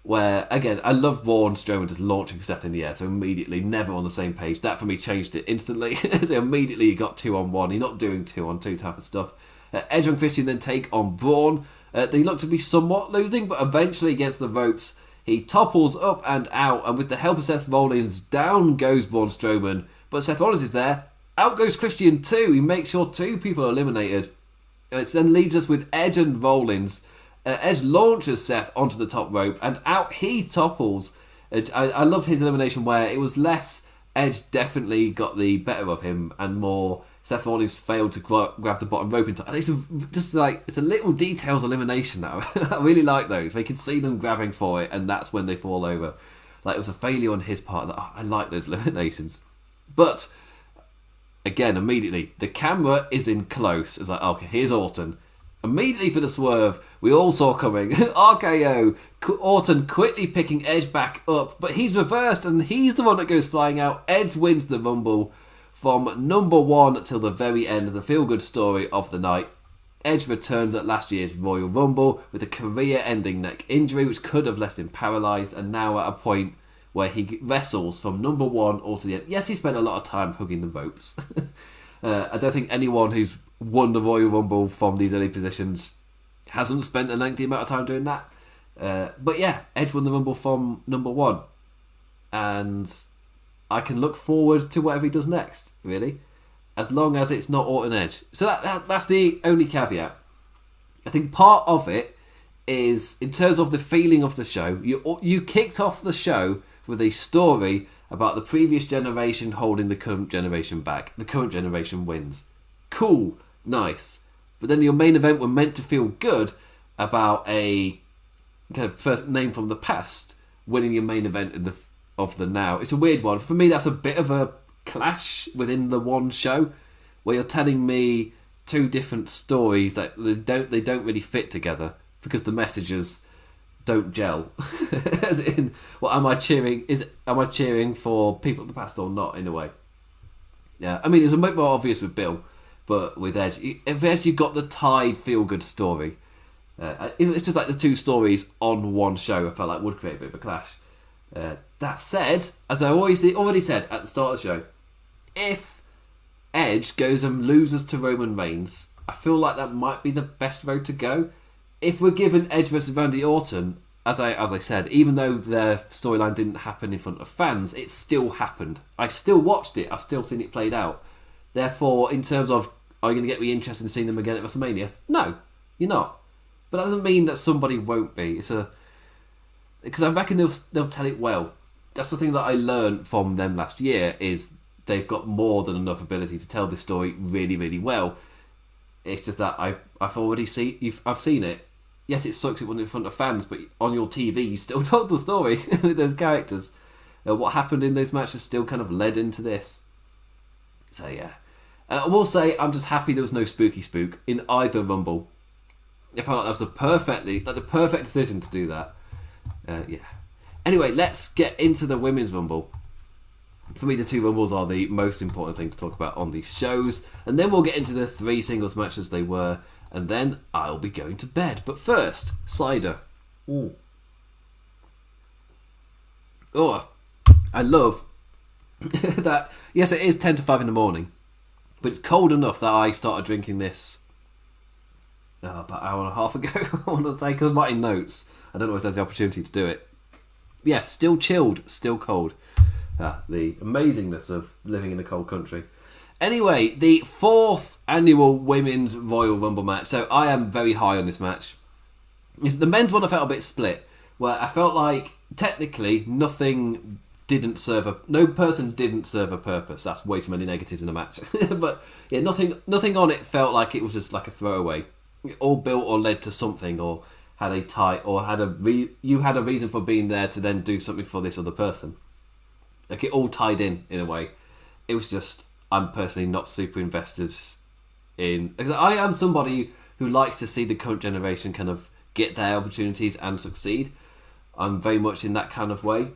Where, again, I love Braun Strowman just launching Seth in the air, so immediately never on the same page. That for me changed it instantly. So immediately you got 2-on-1. You're not doing 2-on-2 type of stuff. Edge and Christian then take on Braun. They look to be somewhat losing, but eventually against the ropes, he topples up and out, and with the help of Seth Rollins, down goes Braun Strowman. But Seth Rollins is there. Out goes Christian too. He makes sure two people are eliminated. It then leads us with Edge and Rollins. Edge launches Seth onto the top rope and out he topples. I loved his elimination where it was less Edge definitely got the better of him and more Seth Rollins failed to grab the bottom rope in time. It's a little details elimination now. I really like those. We can see them grabbing for it and that's when they fall over. Like, it was a failure on his part. I like those eliminations. But again, immediately the camera is in close. It's like, okay, here's Orton. Immediately for the swerve, we all saw coming. RKO, Orton quickly picking Edge back up, but he's reversed and he's the one that goes flying out. Edge wins the Rumble from number one till the very end of the feel-good story of the night. Edge returns at last year's Royal Rumble with a career-ending neck injury which could have left him paralysed, and now at a point where he wrestles from number one all to the end. Yes, he spent a lot of time hugging the ropes. I don't think anyone who's won the Royal Rumble from these early positions hasn't spent a lengthy amount of time doing that. But yeah, Edge won the Rumble from number one. And I can look forward to whatever he does next, really. As long as it's not Orton Edge. So that's the only caveat. I think part of it is, in terms of the feeling of the show, you kicked off the show with a story about the previous generation holding the current generation back. The current generation wins. Cool, nice. But then your main event were meant to feel good about a kind of first name from the past winning your main event of the now. It's a weird one. For me, that's a bit of a clash within the one show, where you're telling me two different stories that they don't really fit together because the messages don't gel. As in, well, am I cheering for people of the past or not, in a way? Yeah, I mean, it's a bit more obvious with Bill, but with Edge, if Edge, you've got the tied feel-good story. It's just like the two stories on one show, I felt like would create a bit of a clash. That said, as I already said at the start of the show, if Edge goes and loses to Roman Reigns, I feel like that might be the best road to go. If we're given Edge versus Randy Orton, as I said, even though their storyline didn't happen in front of fans, it still happened. I still watched it. I've still seen it played out. Therefore, in terms of, are you going to get me interested in seeing them again at WrestleMania? No, you're not. But that doesn't mean that somebody won't be. Because I reckon they'll tell it well. That's the thing that I learned from them last year, is they've got more than enough ability to tell this story really, really well. It's just that I've seen it. Yes, it sucks it wasn't in front of fans, but on your TV you still told the story with those characters. What happened in those matches still kind of led into this. So yeah. I will say I'm just happy there was no spooky spook in either Rumble. I felt like that was the perfect decision to do that. Yeah. Anyway, let's get into the Women's Rumble. For me, the two Rumbles are the most important thing to talk about on these shows. And then we'll get into the three singles matches they were. And then I'll be going to bed. But first, cider. Ooh. Oh, I love that. Yes, it is 10 to 5 in the morning. But it's cold enough that I started drinking this about an hour and a half ago, I want to say, because I'm writing notes. I don't always have the opportunity to do it. Yeah, still chilled, still cold. The amazingness of living in a cold country. Anyway, the fourth annual Women's Royal Rumble match. So I am very high on this match. The men's one I felt a bit split, where I felt like technically no person didn't serve a purpose. That's way too many negatives in a match. But yeah, nothing on it felt like it was just like a throwaway. It all built or led to something, or had a tie, or you had a reason for being there to then do something for this other person. Like, it all tied in a way. It was just, I'm personally not super invested in. I am somebody who likes to see the current generation kind of get their opportunities and succeed. I'm very much in that kind of way.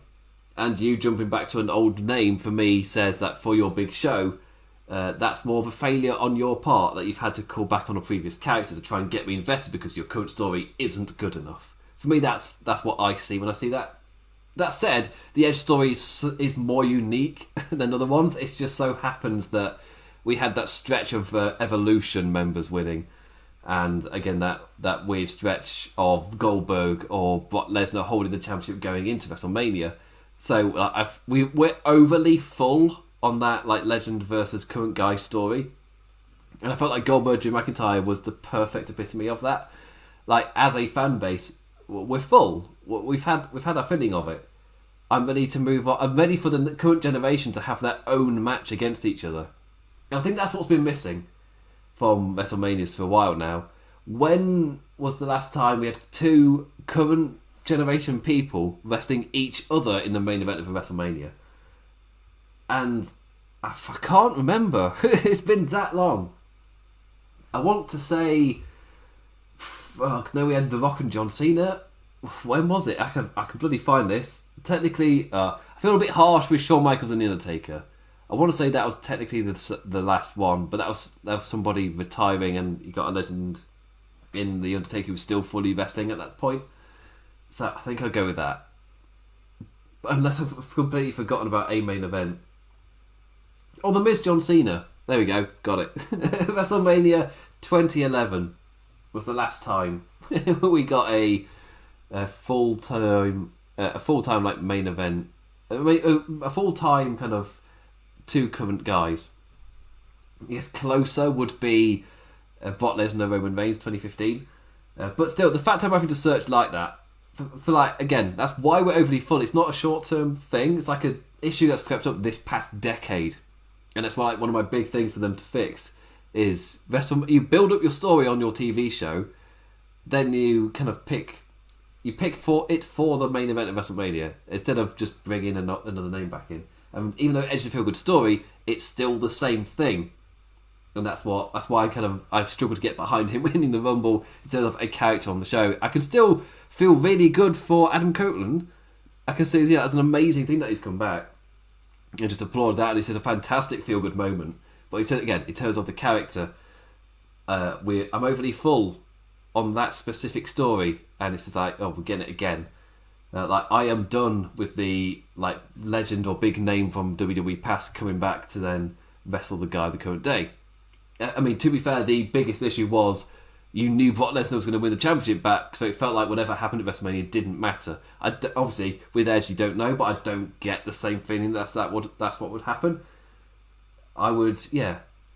And you jumping back to an old name, for me, says that for your big show, that's more of a failure on your part, that you've had to call back on a previous character to try and get me invested because your current story isn't good enough. For me, that's what I see when I see that. That said, the Edge story is more unique than other ones. It just so happens that we had that stretch of Evolution members winning, and again that weird stretch of Goldberg or Brock Lesnar holding the championship going into WrestleMania. So we're overly full on that, like, legend versus current guy story, and I felt like Goldberg Drew McIntyre was the perfect epitome of that. Like, as a fan base, we're full. We've had our filling of it. I'm ready to move on. I'm ready for the current generation to have their own match against each other, and I think that's what's been missing from WrestleManias for a while now. When was the last time we had two current generation people wrestling each other in the main event of a WrestleMania? And I can't remember. It's been that long. I want to say, no, we had The Rock and John Cena. When was it? I can bloody find this. Technically, I feel a bit harsh with Shawn Michaels and The Undertaker. I want to say that was technically the last one, but that was somebody retiring, and you got a legend in The Undertaker who was still fully wrestling at that point. So I think I'll go with that. Unless I've completely forgotten about a main event. Oh, The Miz, John Cena. There we go. Got it. WrestleMania 2011 was the last time we got a full-time like main event. A full-time kind of two current guys. I guess closer would be Brock Lesnar, Roman Reigns 2015. But still, the fact I'm having to search like that, for like, again, that's why we're overly full. It's not a short-term thing. It's like an issue that's crept up this past decade. And that's why, like, one of my big things for them to fix is you build up your story on your TV show, then you kind of pick for the main event of WrestleMania instead of just bringing another name back in. And even though Edge is a feel-good story, it's still the same thing. And that's why I've struggled to get behind him winning the Rumble instead of a character on the show. I can still feel really good for Adam Copeland. I can say, yeah, that's an amazing thing that he's come back. And just applaud that. And it's a fantastic feel-good moment. But in terms of the character, I'm overly full on that specific story. And it's just like, oh, we're getting it again. I am done with the like legend or big name from WWE past coming back to then wrestle the guy of the current day. I mean, to be fair, the biggest issue was you knew Brock Lesnar was going to win the championship back, so it felt like whatever happened at WrestleMania didn't matter. Obviously, with Edge, you don't know, but I don't get the same feeling that's what would happen. I would,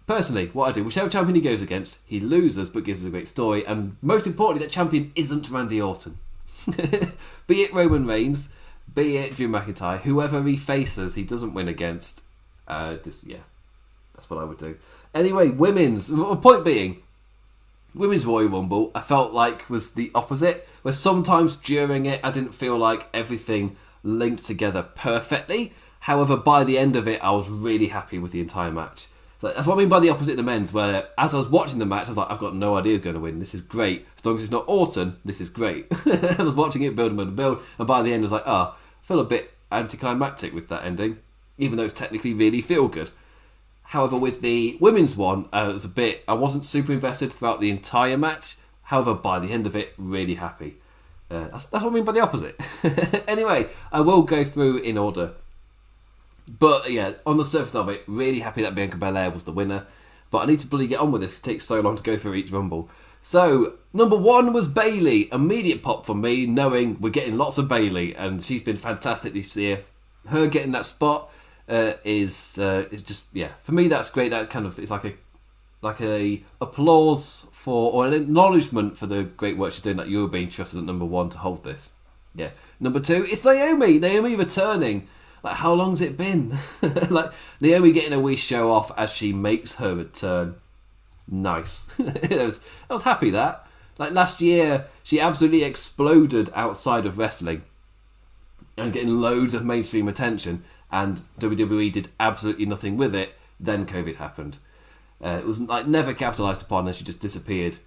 personally, what I do, whichever champion he goes against, he loses but gives us a great story, and most importantly, that champion isn't Randy Orton. Be it Roman Reigns, be it Drew McIntyre, whoever he faces, he doesn't win against. That's what I would do. Anyway, point being, Women's Royal Rumble, I felt like was the opposite, where sometimes during it, I didn't feel like everything linked together perfectly. However, by the end of it, I was really happy with the entire match. That's what I mean by the opposite in the men's, where as I was watching the match, I was like, I've got no idea who's going to win. This is great. As long as it's not Orton, this is great. I was watching it build, and by the end, I was like, I feel a bit anticlimactic with that ending, even though it's technically really feel good. However, with the women's one, I wasn't super invested throughout the entire match. However, by the end of it, really happy. That's what I mean by the opposite. Anyway, I will go through in order. But yeah, on the surface of it, really happy that Bianca Belair was the winner. But I need to bloody get on with this. It takes so long to go through each Rumble. So, number 1 was Bayley. Immediate pop from me, knowing we're getting lots of Bayley. And she's been fantastic this year. Her getting that spot is just, for me that's great. That kind of, it's like a applause for, or an acknowledgement for the great work she's doing, that you're being trusted at number 1 to hold this. Yeah. Number 2, it's Naomi returning. Like, how long's it been? Like, Naomi getting a wee show off as she makes her return. Nice. I was happy that. Like, last year, she absolutely exploded outside of wrestling and getting loads of mainstream attention, and WWE did absolutely nothing with it. Then COVID happened. It was like never capitalised upon, and she just disappeared.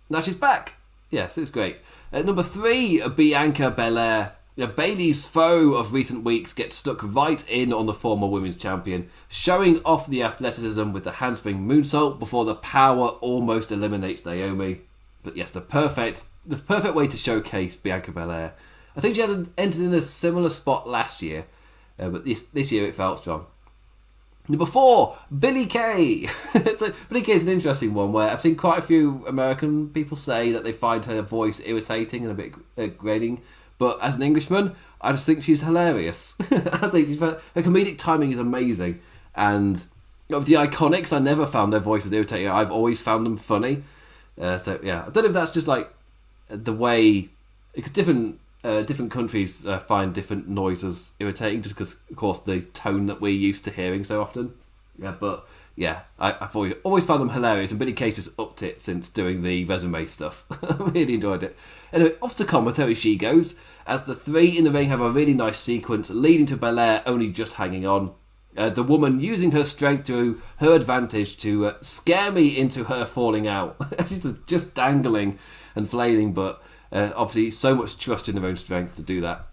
Now she's back. Yes, it was great. Number 3, Bianca Belair. Bayley's foe of recent weeks gets stuck right in on the former women's champion, showing off the athleticism with the handspring moonsault before the power almost eliminates Naomi. But yes, the perfect way to showcase Bianca Belair. I think she had entered in a similar spot last year, but this year it felt strong. Number 4, Billie Kay. So Billie Kay is an interesting one, where I've seen quite a few American people say that they find her voice irritating and a bit grating. But as an Englishman, I just think she's hilarious. I think her comedic timing is amazing. And of the Iconics, I never found their voices irritating. I've always found them funny. I don't know if that's just like the way, because different countries find different noises irritating, just because, of course, the tone that we're used to hearing so often. I've always found them hilarious, and Billie Kay just upped it since doing the resume stuff. I really enjoyed it. Anyway, off to commentary she goes, as the 3 in the ring have a really nice sequence, leading to Belair only just hanging on. The woman using her strength to her advantage to scare me into her falling out. She's just dangling and flailing, but obviously so much trust in her own strength to do that.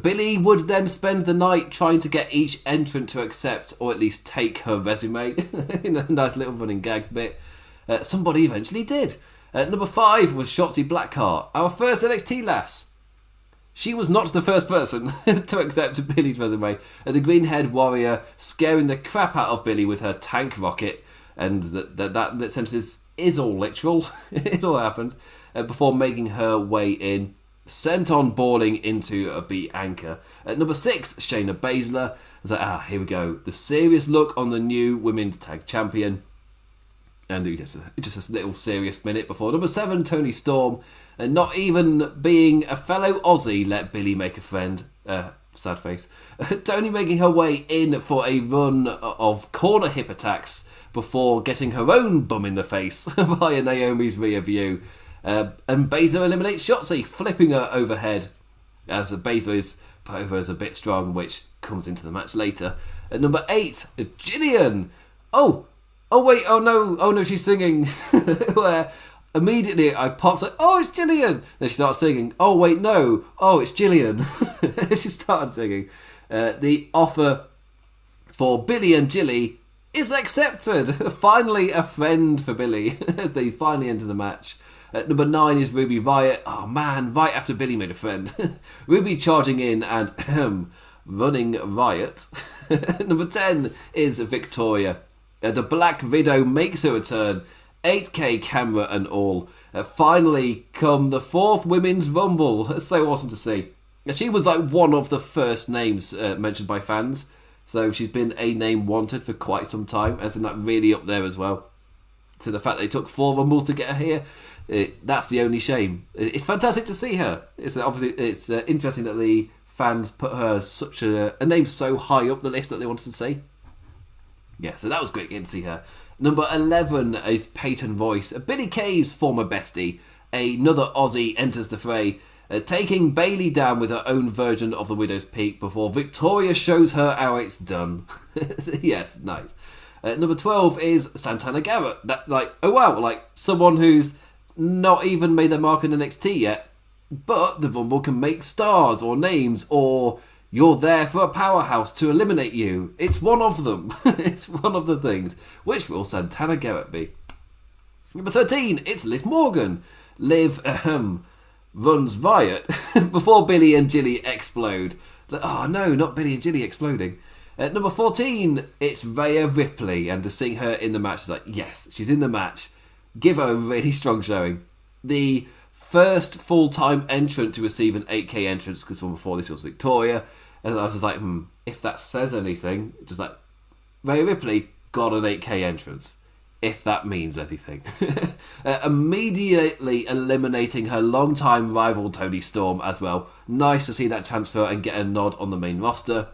Billie would then spend the night trying to get each entrant to accept or at least take her resume in a nice little running gag bit. Somebody eventually did. Number 5 was Shotzi Blackheart, our first NXT lass. She was not the first person to accept Billie's resume. The green-haired warrior scaring the crap out of Billie with her tank rocket, and that sentence is all literal. It all happened. Before making her way in, sent on balling into a Bianca. At number 6, Shayna Baszler. I was like, here we go. The serious look on the new women's tag champion. And just a little serious minute before number 7, Toni Storm. And not even being a fellow Aussie let Billie make a friend. Sad face. Toni making her way in for a run of corner hip attacks before getting her own bum in the face via Naomi's rear view. And Baszler eliminates Shotzi, flipping her overhead, as Baszler is put over as a bit strong, which comes into the match later. At number 8, Jillian. Oh no, she's singing. Where immediately I popped like, oh, it's Jillian. Then she starts singing, oh wait, no, oh, it's Jillian. She started singing. The offer for Billie and Jilly is accepted. Finally a friend for Billie as they finally enter the match. At number 9 is Ruby Riott. Oh man, right after Billie made a friend. Ruby charging in and running riot. Number 10 is Victoria. The Black Widow makes her return. 8K camera and all. Finally come the 4th Women's Rumble. That's so awesome to see. She was like one of the first names mentioned by fans. So she's been a name wanted for quite some time. As in, like, really up there as well. So the fact they took 4 Rumbles to get her here, that's the only shame. It's fantastic to see her. It's interesting that the fans put her as such a name so high up the list that they wanted to see. Yeah, so that was great getting to see her. Number 11 is Peyton Royce, Billie Kay's former bestie. Another Aussie enters the fray, taking Bayley down with her own version of the Widow's Peak before Victoria shows her how it's done. Yes, nice. Number 12 is Santana Garrett. That, like, oh wow, like someone who's not even made their mark in NXT yet, but the Rumble can make stars or names, or you're there for a powerhouse to eliminate you. It's one of them. It's one of the things. Which will Santana Garrett be? Number 13, it's Liv Morgan. Liv runs riot before Billie and Jilly explode. Oh no, not Billie and Jilly exploding. At number 14, it's Rhea Ripley, and to see her in the match is like, yes, she's in the match. Give her a really strong showing. The first full-time entrant to receive an 8K entrance, because one before this was Victoria. And I was just like, if that says anything, just like, Rhea Ripley got an 8K entrance. If that means anything. Immediately eliminating her longtime rival Toni Storm as well. Nice to see that transfer and get a nod on the main roster.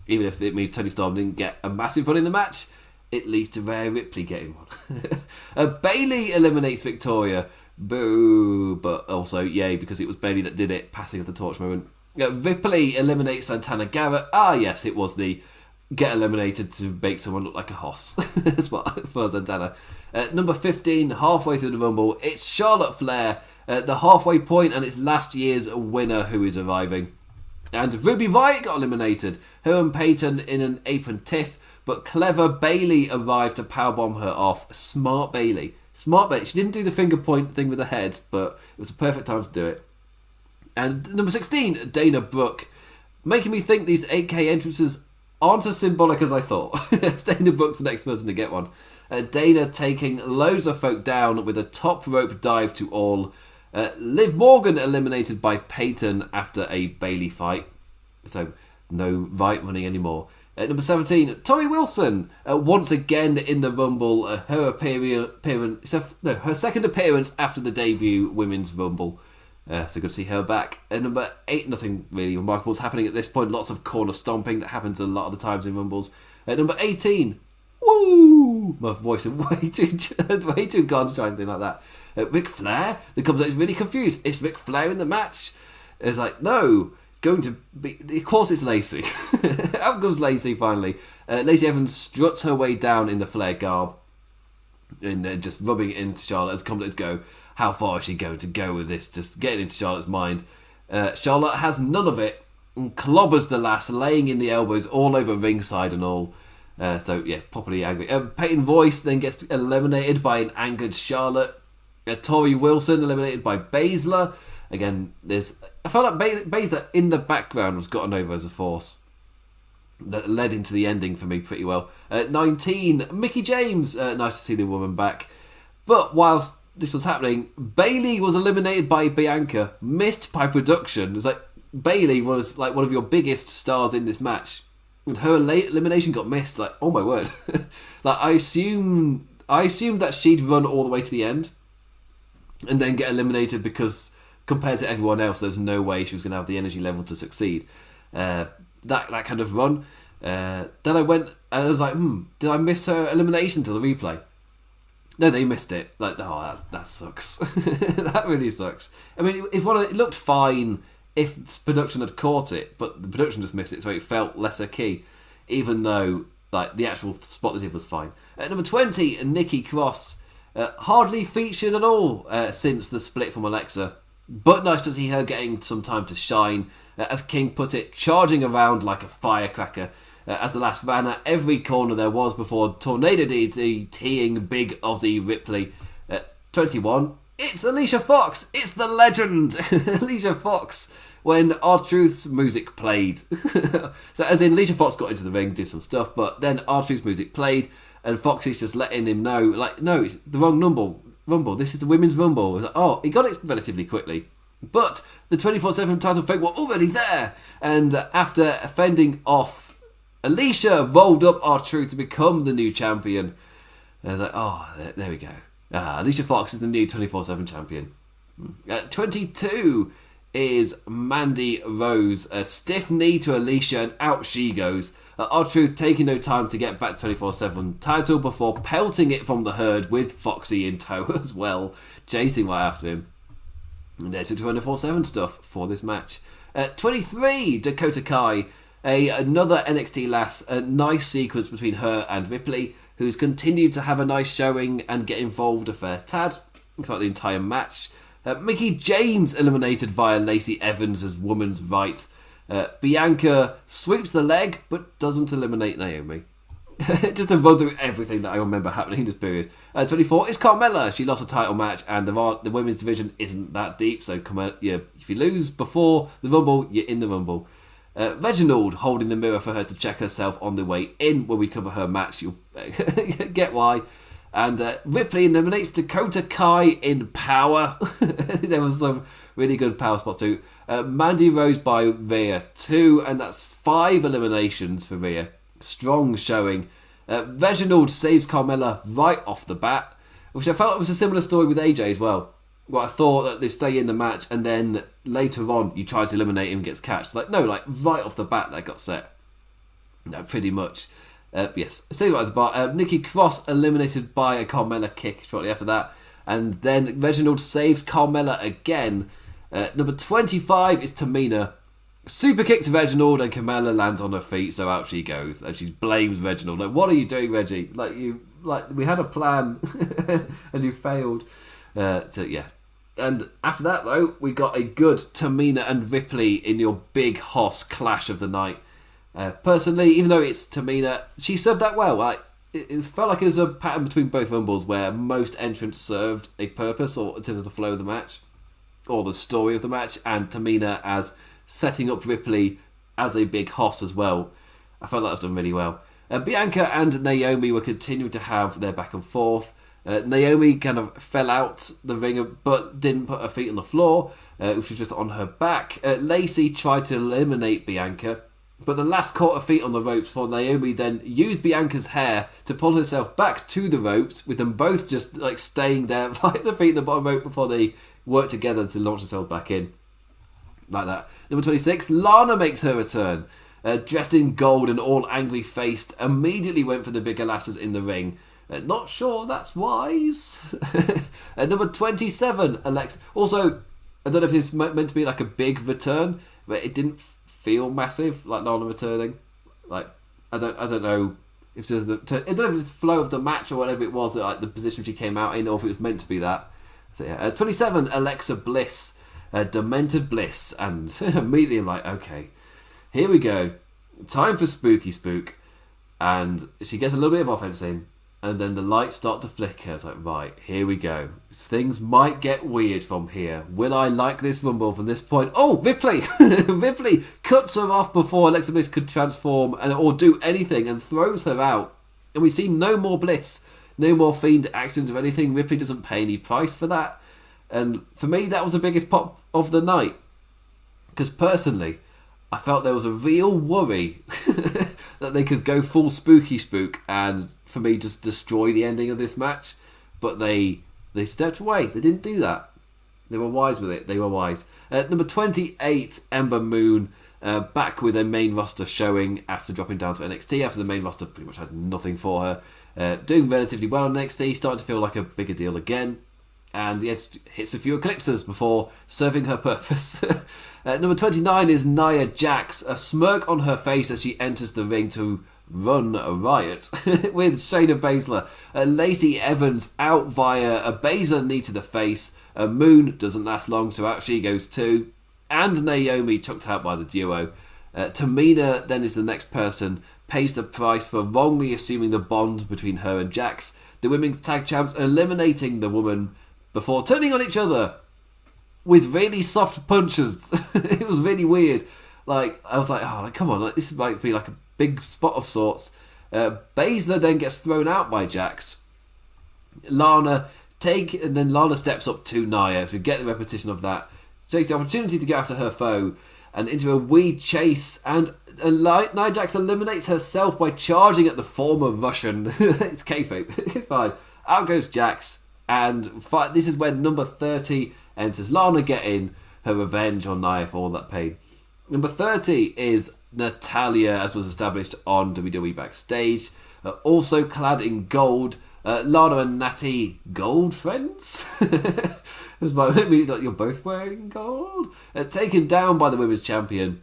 Even if it means Toni Storm didn't get a massive run in the match, it leads to Rhea Ripley getting one. Bayley eliminates Victoria. Boo. But also, yay, because it was Bayley that did it, passing of the torch moment. Ripley eliminates Santana Garrett. Ah, yes, it was the get eliminated to make someone look like a hoss. That's what for Santana. Number 15, halfway through the Rumble, it's Charlotte Flair at the halfway point, and it's last year's winner who is arriving. And Ruby Riott got eliminated. Her and Peyton in an apron tiff, but clever Bayley arrived to powerbomb her off. Smart Bayley. Smart Bayley. She didn't do the finger point thing with the head, but it was a perfect time to do it. And number 16, Dana Brooke. Making me think these 8K entrances aren't as symbolic as I thought. Dana Brooke's the next person to get one. Dana taking loads of folk down with a top rope dive to all. Liv Morgan eliminated by Peyton after a Bayley fight. So no right running anymore. Number 17, Torrie Wilson. Once again in the Rumble. Her second appearance after the debut Women's Rumble. So good to see her back. Number 8, nothing really remarkable is happening at this point. Lots of corner stomping that happens a lot of the times in Rumbles. Number 18, woo! My voice is way too gone to try anything like that. Ric Flair, the comes out is really confused. Is Ric Flair in the match? It's like, no, it's going to be. Of course, it's Lacey. Out comes Lacey finally. Lacey Evans struts her way down in the Flair garb, and just rubbing it into Charlotte as commentators go. How far is she going to go with this? Just getting into Charlotte's mind. Charlotte has none of it and clobbers the lass, laying in the elbows all over ringside and all. So, yeah, properly angry. Peyton Royce then gets eliminated by an angered Charlotte. Torrie Wilson eliminated by Baszler. Again, I felt like Baszler in the background was gotten over as a force. That led into the ending for me pretty well. 19, Mickie James. Nice to see the woman back. But whilst this was happening, Bayley was eliminated by Bianca, missed by production. It was like Bayley was like one of your biggest stars in this match, and her elimination got missed. Like, oh my word! Like I I assumed that she'd run all the way to the end and then get eliminated because compared to everyone else, there's no way she was going to have the energy level to succeed. That kind of run. Then I went and I was like, did I miss her elimination to the replay? No, they missed it. Like, oh, that sucks. That really sucks. I mean, it looked fine if production had caught it, but the production just missed it, so it felt lesser key, even though like the actual spot they did was fine. At number 20, Nikki Cross, hardly featured at all since the split from Alexa. But nice to see her getting some time to shine. As King put it, charging around like a firecracker as the last ran at every corner there was before Tornado DDTing Big Aussie Ripley. 21, it's Alicia Fox. It's the legend, Alicia Fox, when R-Truth's music played. So as in, Alicia Fox got into the ring, did some stuff, but then R-Truth's music played and Foxy's just letting him know, like, no, it's the wrong Rumble. This is the Women's Rumble. Like, oh, he got it relatively quickly. But the 24/7 title folk were already there. And after fending off, Alicia rolled up R-Truth to become the new champion. And I was like, oh, there we go. Alicia Fox is the new 24/7 champion. 22 is Mandy Rose. A stiff knee to Alicia and out she goes. R-Truth taking no time to get back to 24/7 title before pelting it from the herd with Foxy in tow as well, chasing right after him. And there's the 24/7 stuff for this match. 23, Dakota Kai, another NXT lass, a nice sequence between her and Ripley, who's continued to have a nice showing and get involved a fair tad throughout the entire match. Mickie James eliminated via Lacey Evans' woman's right. Bianca sweeps the leg but doesn't eliminate Naomi. Just to run through everything that I remember happening in this period. 24 is Carmella. She lost a title match and the women's division isn't that deep, so if you lose before the Rumble, you're in the Rumble. Reginald holding the mirror for her to check herself on the way in. When we cover her match, you'll get why. And Ripley eliminates Dakota Kai in power. There was some really good power spots too. Mandy Rose by Rhea 2, and that's 5 eliminations for Rhea. Strong showing. Reginald saves Carmella right off the bat, which I felt was a similar story with AJ as well. Well, I thought that they stay in the match and then later on you try to eliminate him and gets catched. Like right off the bat that got set. No, pretty much. Yes, say right at the bar. Nikki Cross eliminated by a Carmella kick shortly after that, and then Reginald saved Carmella again. Number 25 is Tamina. Super kick to Reginald and Carmella lands on her feet, so out she goes and she blames Reginald. Like, what are you doing, Reggie? We had a plan and you failed. And after that though, we got a good Tamina and Ripley in your big hoss clash of the night. Personally, even though it's Tamina, she served that well. It felt like it was a pattern between both Rumbles where most entrants served a purpose or in terms of the flow of the match or the story of the match, and Tamina as setting up Ripley as a big hoss as well. I felt that was done really well. Bianca and Naomi were continuing to have their back and forth. Naomi kind of fell out the ring but didn't put her feet on the floor, which was just on her back. Lacey tried to eliminate Bianca, but the last caught her feet on the ropes before Naomi then used Bianca's hair to pull herself back to the ropes, with them both just staying there right at the feet of the bottom rope before they worked together to launch themselves back in. Like that. Number 26, Lana makes her return. Dressed in gold and all angry-faced, immediately went for the bigger lasses in the ring. Not sure that's wise. Number 27, Alexa. Also, I don't know if it's meant to be a big return, but it didn't feel massive, like Lana returning. I don't know if there's I don't know if it's the flow of the match or whatever it was, the position she came out in, or if it was meant to be that. So yeah, 27, Alexa Bliss. Demented Bliss, and immediately I'm like, okay, here we go, time for Spooky Spook, and she gets a little bit of offense in, and then the lights start to flicker. It's like, right, here we go, things might get weird from here. Will I like this Rumble from this point? Oh, Ripley! Ripley cuts her off before Alexa Bliss could transform or do anything, and throws her out, and we see no more Bliss, no more Fiend actions or anything. Ripley doesn't pay any price for that. And for me, that was the biggest pop of the night. Because personally, I felt there was a real worry that they could go full spooky spook and, for me, just destroy the ending of this match. But they stepped away. They didn't do that. They were wise with it. They were wise. Number 28, Ember Moon, back with a main roster showing after dropping down to NXT, after the main roster pretty much had nothing for her. Doing relatively well on NXT, starting to feel like a bigger deal again. And just hits a few eclipses before serving her purpose. Number 29 is Nia Jax, a smirk on her face as she enters the ring to run a riot with Shayna Baszler. Lacey Evans out via a Baszler knee to the face. Moon doesn't last long, so out she goes too. And Naomi chucked out by the duo. Tamina then is the next person, pays the price for wrongly assuming the bond between her and Jax. The women's tag champs eliminating the woman before turning on each other with really soft punches. It was really weird. I was like, oh, come on, this is be like a big spot of sorts. Baszler then gets thrown out by Jax. Lana steps up to Nia. If you get the repetition of that, takes the opportunity to go after her foe and into a wee chase, and Nia Jax eliminates herself by charging at the former Russian. It's kayfabe. It's fine. Out goes Jax, and this is when number 30 enters. Lana getting her revenge on Nia for all that pain. Number 30 is Natalya, as was established on WWE Backstage, also clad in gold. Lana and Natty, gold friends? Maybe that you're both wearing gold? Taken down by the women's champion.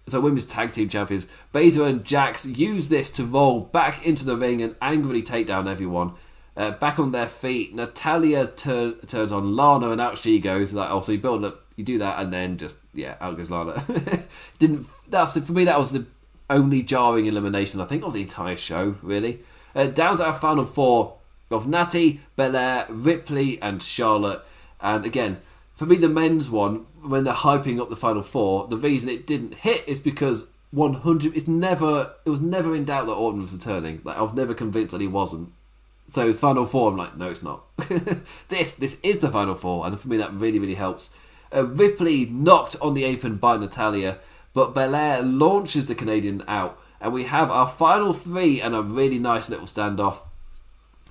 So women's tag team champions. Baszler and Jax use this to roll back into the ring and angrily take down everyone. Back on their feet, Natalya turns on Lana and out she goes. So you build up, you do that, and then out goes Lana. For me, that was the only jarring elimination, I think, of the entire show, really. Down to our final four of Natty, Belair, Ripley, and Charlotte. And again, for me, the men's one, when they're hyping up the final four, the reason it didn't hit is because 100. It was never in doubt that Orton was returning. I was never convinced that he wasn't. So it's final four. I'm like, no, it's not. This is the final four, and for me, that really, really helps. Ripley knocked on the apron by Natalya, but Belair launches the Canadian out. And we have our final three and a really nice little standoff.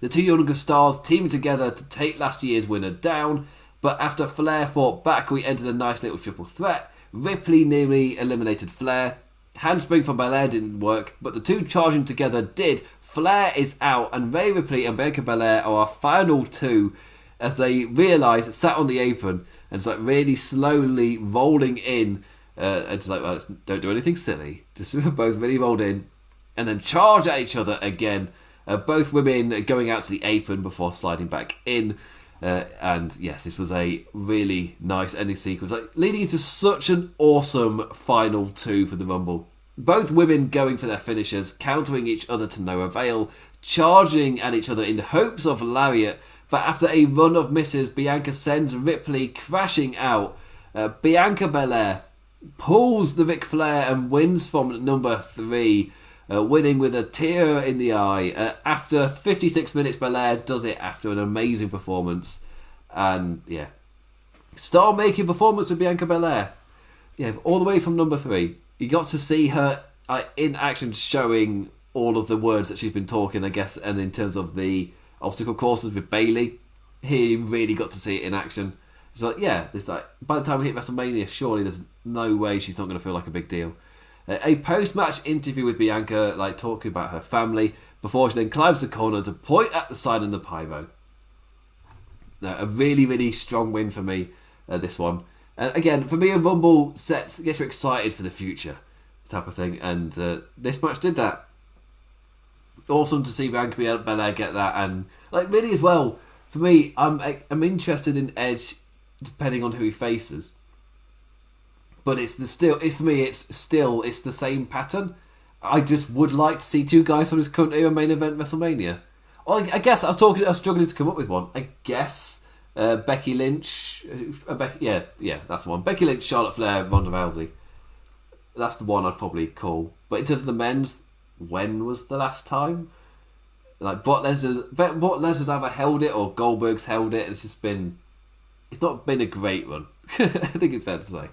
The two younger stars teaming together to take last year's winner down. But after Flair fought back, we entered a nice little triple threat. Ripley nearly eliminated Flair. Handspring from Belair didn't work, but the two charging together did. Flair is out, and Rhea Ripley and Bianca Belair are our final two as they realise, sat on the apron, and it's really slowly rolling in. And just don't do anything silly. Just both really rolled in and then charge at each other again. Both women going out to the apron before sliding back in. And yes, this was a really nice ending sequence, leading into such an awesome final two for the Rumble. Both women going for their finishers, countering each other to no avail, charging at each other in hopes of lariat. But after a run of misses, Bianca sends Ripley crashing out. Bianca Belair pulls the Ric Flair and wins from number 3, winning with a tear in the eye. After 56 minutes, Belair does it after an amazing performance. And yeah, star-making performance with Bianca Belair. Yeah, all the way from number 3. You got to see her in action, showing all of the words that she's been talking, I guess, and in terms of the obstacle courses with Bayley, here you really got to see it in action. It's by the time we hit WrestleMania, surely there's no way she's not going to feel like a big deal. A post-match interview with Bianca, talking about her family, before she then climbs the corner to point at the sign in the pyro. A really, really strong win for me, this one. And again, for me, a Rumble gets you excited for the future, type of thing. And this match did that. Awesome to see Bianca Belair get that, and really as well. For me, I'm interested in Edge, depending on who he faces. But it's the same pattern. I just would like to see two guys from his current era main event WrestleMania. Well, I guess I was struggling to come up with one. I guess Becky Lynch, that's the one. Becky Lynch, Charlotte Flair, Ronda Rousey. That's the one I'd probably call. But in terms of the men's, when was the last time? Brock Lesnar's either held it or Goldberg's held it. It's not been a great run. I think it's fair to say.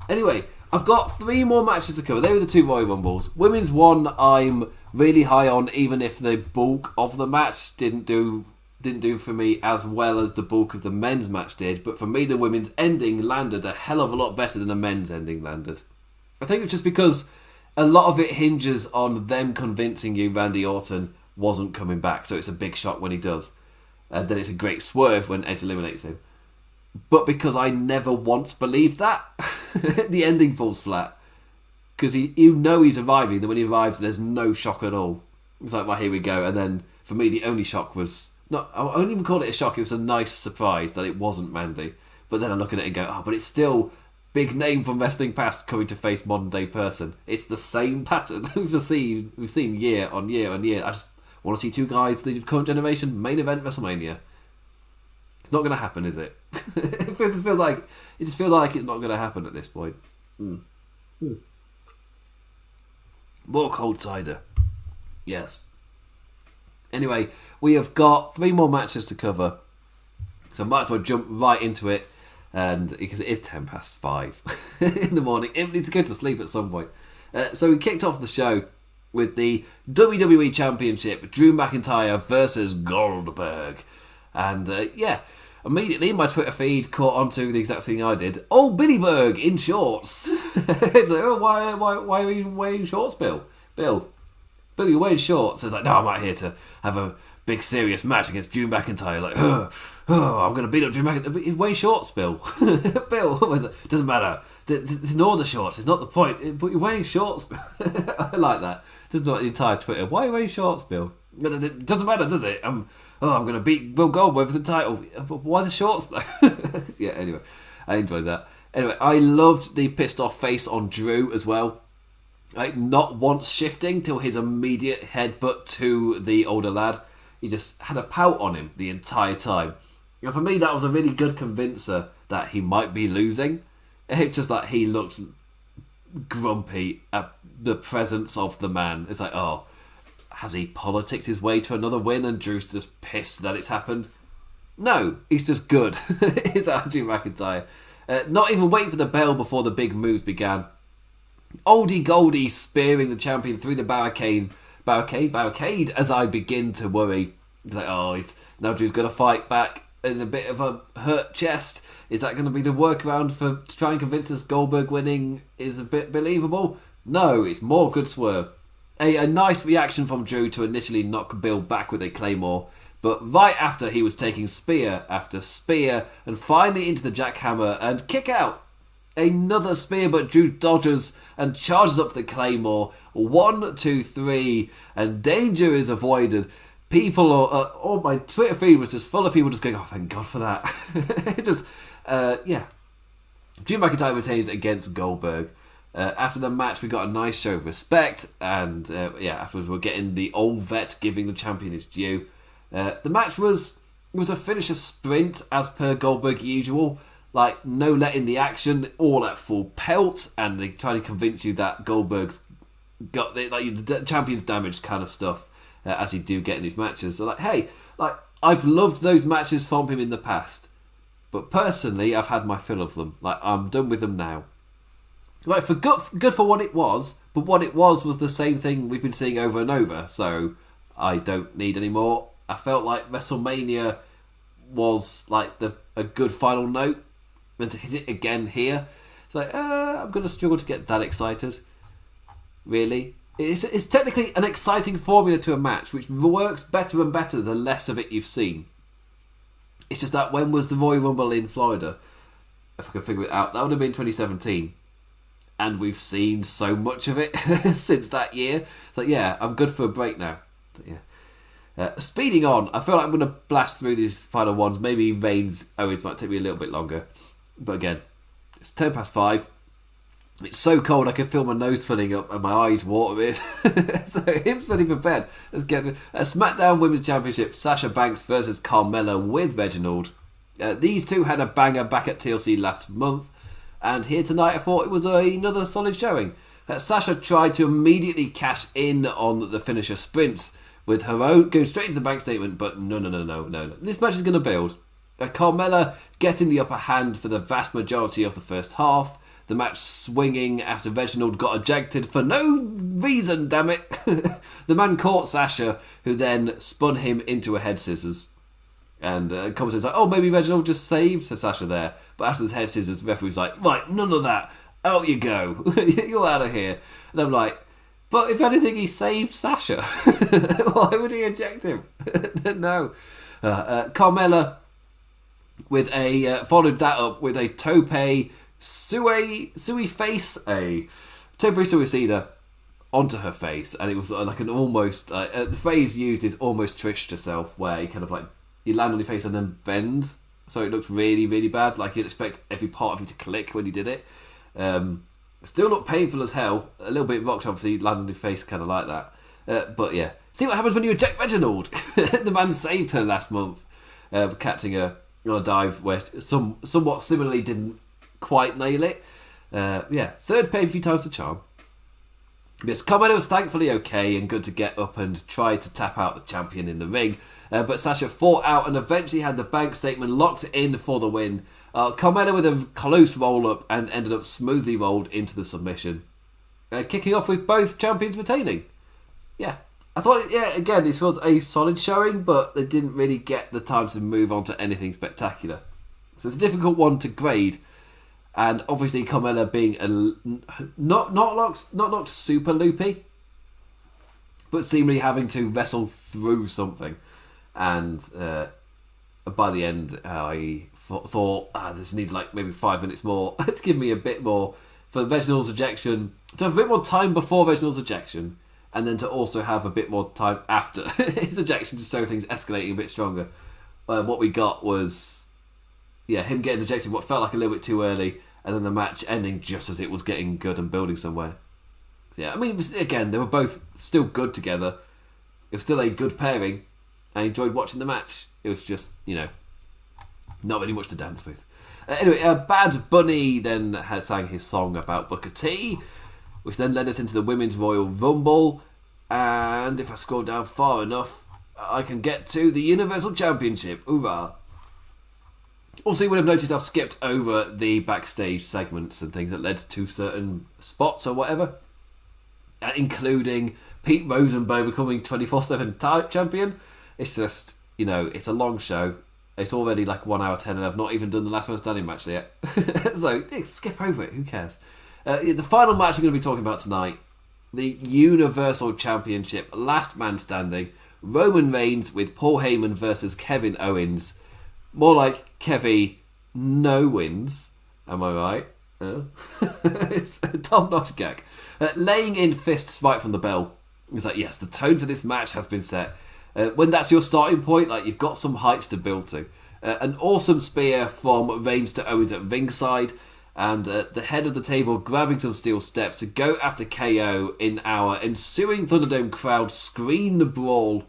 Anyway, I've got 3 more matches to cover. They were the 2 Royal Rumbles. Women's one, I'm really high on, even if the bulk of the match didn't do for me as well as the bulk of the men's match did. But for me, the women's ending landed a hell of a lot better than the men's ending landed. I think it's just because a lot of it hinges on them convincing you Randy Orton wasn't coming back, so it's a big shock when he does. And then it's a great swerve when Edge eliminates him. But because I never once believed that, the ending falls flat. Because you know he's arriving, then when he arrives, there's no shock at all. It's like, well, here we go. And then, for me, the only shock was... I won't even call it a shock, it was a nice surprise that it wasn't Randy. But then I look at it and go, but it's still... big name from wrestling past coming to face modern day person. It's the same pattern we've seen year on year on year. I just want to see 2 guys, the current generation, main event WrestleMania. It's not going to happen, is it? It just feels like it's not going to happen at this point. More cold cider. Yes. Anyway, we have got 3 more matches to cover, so might as well jump right into it. And because it is 5:10 in the morning, it needs to go to sleep at some point. So we kicked off the show with the WWE Championship, Drew McIntyre versus Goldberg. And immediately my Twitter feed caught onto the exact thing I did. Oh, Billy Berg in shorts. It's like, why are you wearing shorts, Bill? Bill, you're wearing shorts. It's like, no, I'm out here to have a big serious match against Drew McIntyre. Like, I'm going to beat up Drew McIntyre. But he's wearing shorts, Bill. Bill, doesn't matter. Ignore the shorts. It's not the point. But you're wearing shorts, Bill. I like that. This is not the entire Twitter. Why are you wearing shorts, Bill? It doesn't matter, does it? I'm going to beat Bill Goldberg for the title. But why the shorts, though? Yeah, anyway. I enjoyed that. Anyway, I loved the pissed off face on Drew as well. Like, not once shifting till his immediate headbutt to the older lad. He just had a pout on him the entire time. And for me, that was a really good convincer that he might be losing. It's just that he looked grumpy at the presence of the man. It's like, has he politicked his way to another win and Drew's just pissed that it's happened? No, he's just good. It's Drew McIntyre. Not even waiting for the bell before the big moves began. Oldie Goldie spearing the champion through the barricade as I begin to worry. It's like, now Drew's going to fight back in a bit of a hurt chest. Is that going to be the workaround to try and convince us Goldberg winning is a bit believable? No, it's more good swerve. A nice reaction from Drew to initially knock Bill back with a claymore, but right after he was taking spear after spear and finally into the jackhammer and kick out. Another spear, but Drew dodges and charges up the claymore. 1, 2, 3, and danger is avoided. People are... my Twitter feed was just full of people just going, thank God for that. It just... Drew McIntyre retains against Goldberg. After the match, we got a nice show of respect, and afterwards we're getting the old vet giving the champion his due. The match was a finisher sprint, as per Goldberg usual. Like, no letting the action, all at full pelt, and they try to convince you that Goldberg's got the champion's damaged kind of stuff, as you do get in these matches. So, I've loved those matches from him in the past, but personally, I've had my fill of them. I'm done with them now. For good for what it was, but what it was the same thing we've been seeing over and over, so I don't need any more. I felt like WrestleMania was a good final note. And to hit it again here, it's like, I'm going to struggle to get that excited. Really? It's technically an exciting formula to a match, which works better and better the less of it you've seen. It's just that when was the Royal Rumble in Florida? If I can figure it out, that would have been 2017. And we've seen so much of it since that year. It's like, I'm good for a break now. But speeding on, I feel like I'm going to blast through these final ones. Maybe Reigns Owens might take me a little bit longer. But again, it's 5:10. It's so cold I can feel my nose filling up and my eyes watering. So him's fully prepared. Let's get to a SmackDown Women's Championship. Sasha Banks versus Carmella with Reginald. These two had a banger back at TLC last month. And here tonight I thought it was another solid showing. Sasha tried to immediately cash in on the finisher sprints with her own, going straight into the bank statement, but no. This match is going to build. Carmella getting the upper hand for the vast majority of the first half, the match swinging after Reginald got ejected for no reason, damn it. The man caught Sasha, who then spun him into a head scissors. And commentator's like, oh, maybe Reginald just saved Sasha there. But after the head scissors, the referee's like, right, none of that. Out you go. You're out of here. And I'm like, but if anything, he saved Sasha. Why would he eject him? No. Carmella with followed that up with a tope sui face, a tope suicida onto her face, and it was like an almost the phrase used is almost Trish herself, where you kind of like you land on your face and then bend, so it looks really, really bad. Like you'd expect every part of you to click when you did it. Still looked painful as hell. A little bit rocked, obviously, land on your face, kind of like that. But yeah, see what happens when you eject Reginald. The man saved her last month, catching her on a dive where somewhat similarly didn't quite nail it. Third pay-per-view times the charm. Yes, Carmella was thankfully okay and good to get up and try to tap out the champion in the ring. But Sasha fought out and eventually had the bank statement locked in for the win. Carmella with a close roll-up and ended up smoothly rolled into the submission. Kicking off with both champions retaining. Yeah. I thought, again, this was a solid showing, but they didn't really get the time to move on to anything spectacular. So it's a difficult one to grade. And obviously Carmella being not super loopy, but seemingly having to wrestle through something. And by the end, I thought, this needed like maybe 5 minutes more to give me a bit more for Reginald's ejection, to have a bit more time before Reginald's ejection, and then to also have a bit more time after his ejection to show things escalating a bit stronger. What we got was, him getting ejected what felt like a little bit too early, and then the match ending just as it was getting good and building somewhere. So, I mean, again, they were both still good together. It was still a good pairing. I enjoyed watching the match. It was just, not really much to dance with. Anyway, Bad Bunny then sang his song about Booker T, which then led us into the Women's Royal Rumble. And if I scroll down far enough, I can get to the Universal Championship. Hoorah! Also, you would have noticed I've skipped over the backstage segments and things that led to certain spots or whatever, including Pete Rosenberg becoming 24/7 champion. It's just, it's a long show. It's already like 1 hour 10 and I've not even done the last man standing match yet. So, skip over it. Who cares? The final match I'm going to be talking about tonight, the Universal Championship Last Man Standing, Roman Reigns with Paul Heyman versus Kevin Owens. More like Kevy no wins. Am I right? It's Tom Notchgag. Laying in fists right from the bell. It's like, yes, the tone for this match has been set. When that's your starting point, like you've got some heights to build to. An awesome spear from Reigns to Owens at ringside, and the head of the table grabbing some steel steps to go after KO in our ensuing Thunderdome crowd screen brawl,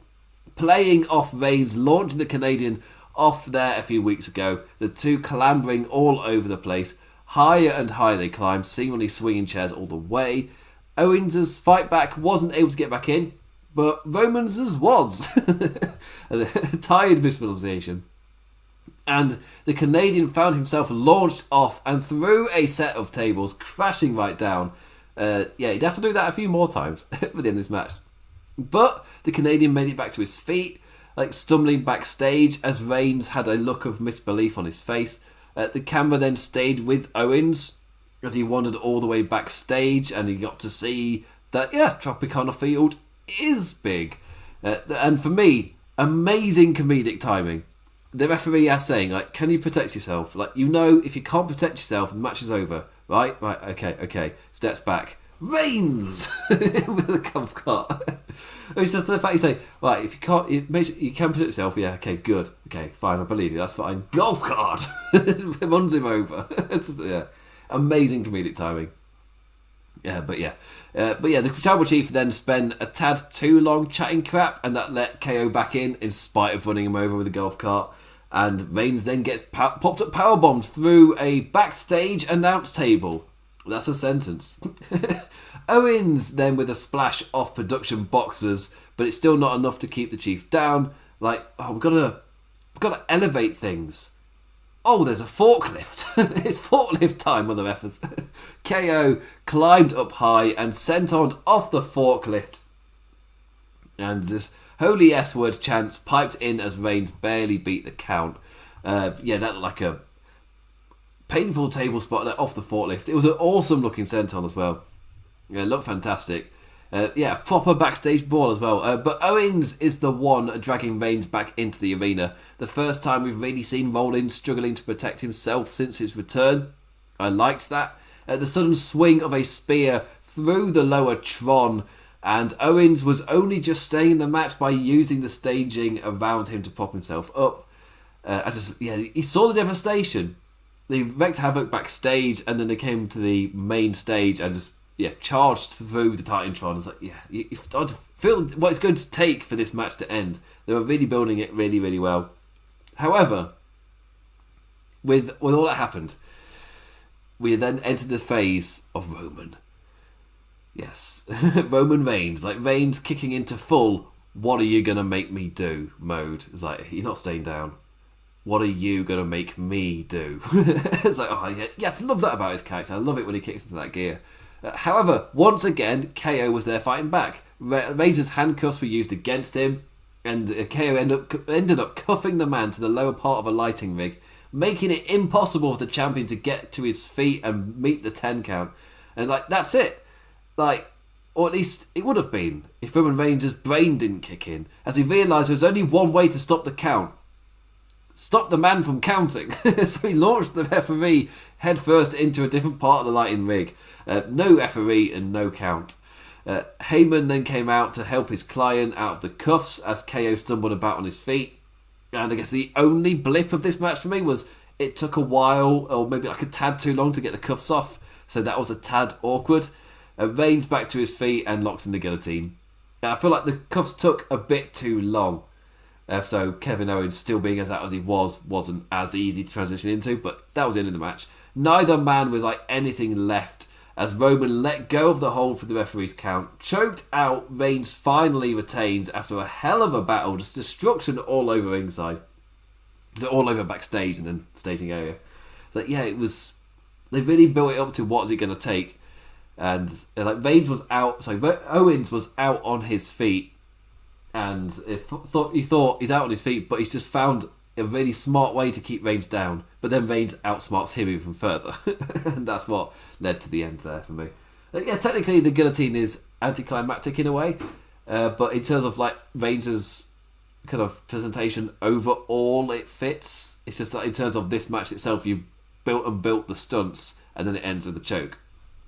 playing off Reigns launching the Canadian off there a few weeks ago. The two clambering all over the place. Higher and higher they climbed, seemingly swinging chairs all the way. Owens' fight back wasn't able to get back in, but Roman's was. Tired mispronunciation. And the Canadian found himself launched off and through a set of tables, crashing right down. He'd have to do that a few more times at the end of this match. But the Canadian made it back to his feet, like stumbling backstage as Reigns had a look of misbelief on his face. The camera then stayed with Owens as he wandered all the way backstage, and he got to see that, Tropicana Field is big. And for me, amazing comedic timing. The referee is saying, like, can you protect yourself? Like, if you can't protect yourself, the match is over. Right, okay. Steps back. Reigns! With a golf cart. It's just the fact you say, right, if you can't, you can protect yourself, okay, good. Okay, fine, I believe you, that's fine. Golf cart! Runs him over. It's just, amazing comedic timing. The Tribal Chief then spent a tad too long chatting crap, and that let KO back in spite of running him over with a golf cart. And Reigns then gets popped up powerbombs through a backstage announce table. That's a sentence. Owens then with a splash off production boxers, but it's still not enough to keep the Chief down. Like, we've got to elevate things. oh, there's a forklift. It's forklift time, mother effers. KO climbed up high and sentoned off the forklift. And this holy S-word chants piped in as Reigns barely beat the count. That looked like a painful table spot off the forklift. It was an awesome looking senton as well. Yeah, it looked fantastic. Proper backstage brawl as well. But Owens is the one dragging Reigns back into the arena. The first time we've really seen Rollins struggling to protect himself since his return. I liked that. The sudden swing of a spear through the lower Tron, and Owens was only just staying in the match by using the staging around him to prop himself up. He saw the devastation. They wreaked havoc backstage, and then they came to the main stage and just charged through the Titantron. It's like, you start to feel what it's going to take for this match to end. They were really building it really, really well. However, with all that happened, we then entered the phase of Roman. Yes, Roman Reigns. Like, Reigns kicking into full, what are you going to make me do mode. It's like, you're not staying down. What are you going to make me do? It's like, I love that about his character. I love it when he kicks into that gear. However, once again, KO was there fighting back. Reigns' handcuffs were used against him, and KO ended up cuffing the man to the lower part of a lighting rig, making it impossible for the champion to get to his feet and meet the 10 count. And that's it. Or at least it would have been if Roman Reigns' brain didn't kick in, as he realised there was only one way to stop the count. Stop the man from counting. So he launched the referee headfirst into a different part of the lighting rig. No referee and no count. Heyman then came out to help his client out of the cuffs as KO stumbled about on his feet. And I guess the only blip of this match for me was it took a while, or maybe like a tad too long to get the cuffs off. So that was a tad awkward. Reigns back to his feet and locked in the guillotine. I feel like the cuffs took a bit too long. So Kevin Owens still being as out as he wasn't as easy to transition into, but that was the end of the match. Neither man with anything left as Roman let go of the hold for the referee's count. Choked out, Reigns finally retains after a hell of a battle. Just destruction all over ringside. All over backstage and then staging area. So it was... They really built it up to what is it going to take. And Owens was out on his feet. And he thought he's out on his feet, but he's just found a really smart way to keep Reigns down. But then Reigns outsmarts him even further. And that's what led to the end there for me. Technically the guillotine is anticlimactic in a way. But in terms of Reigns' kind of presentation overall, it fits. It's just in terms of this match itself, you built the stunts and then it ends with a choke.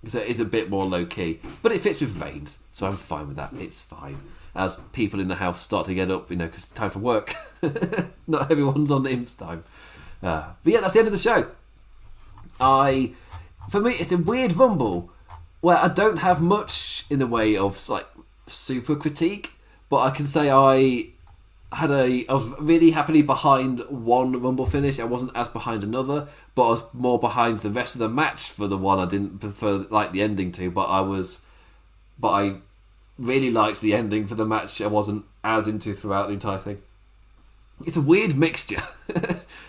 So it is a bit more low-key. But it fits with Reigns, so I'm fine with that. It's fine. As people in the house start to get up, because it's time for work. Not everyone's on Im's time. But that's the end of the show. For me, it's a weird Rumble where I don't have much in the way of super critique, but I can say I was really happily behind one Rumble finish. I wasn't as behind another, but I was more behind the rest of the match for the one I didn't prefer the ending to. But I really liked the ending for the match I wasn't as into throughout the entire thing. It's a weird mixture.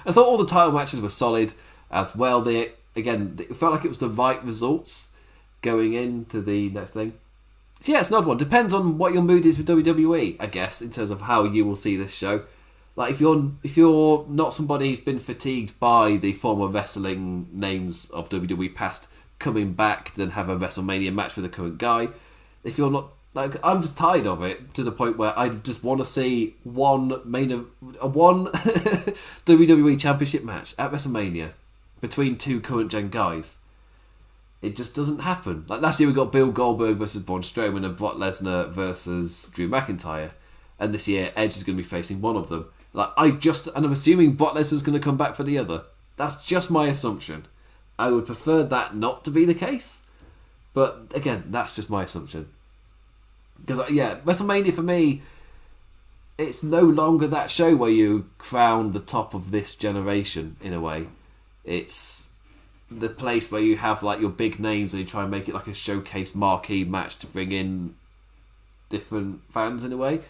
I thought all the title matches were solid as well. It felt like it was the right results going into the next thing. So it's an odd one. Depends on what your mood is with WWE, I guess, in terms of how you will see this show. If you're not somebody who's been fatigued by the former wrestling names of WWE past coming back to then have a WrestleMania match with the current guy, if you're not I'm just tired of it to the point where I just want to see one WWE Championship match at WrestleMania between two current gen guys. It just doesn't happen. Last year we got Bill Goldberg versus Braun Strowman and Brock Lesnar versus Drew McIntyre, and this year Edge is going to be facing one of them. And I'm assuming Brock Lesnar's going to come back for the other. That's just my assumption. I would prefer that not to be the case, but again, that's just my assumption. Because, WrestleMania for me, it's no longer that show where you crown the top of this generation, in a way. It's the place where you have your big names and you try and make it a showcase marquee match to bring in different fans, in a way.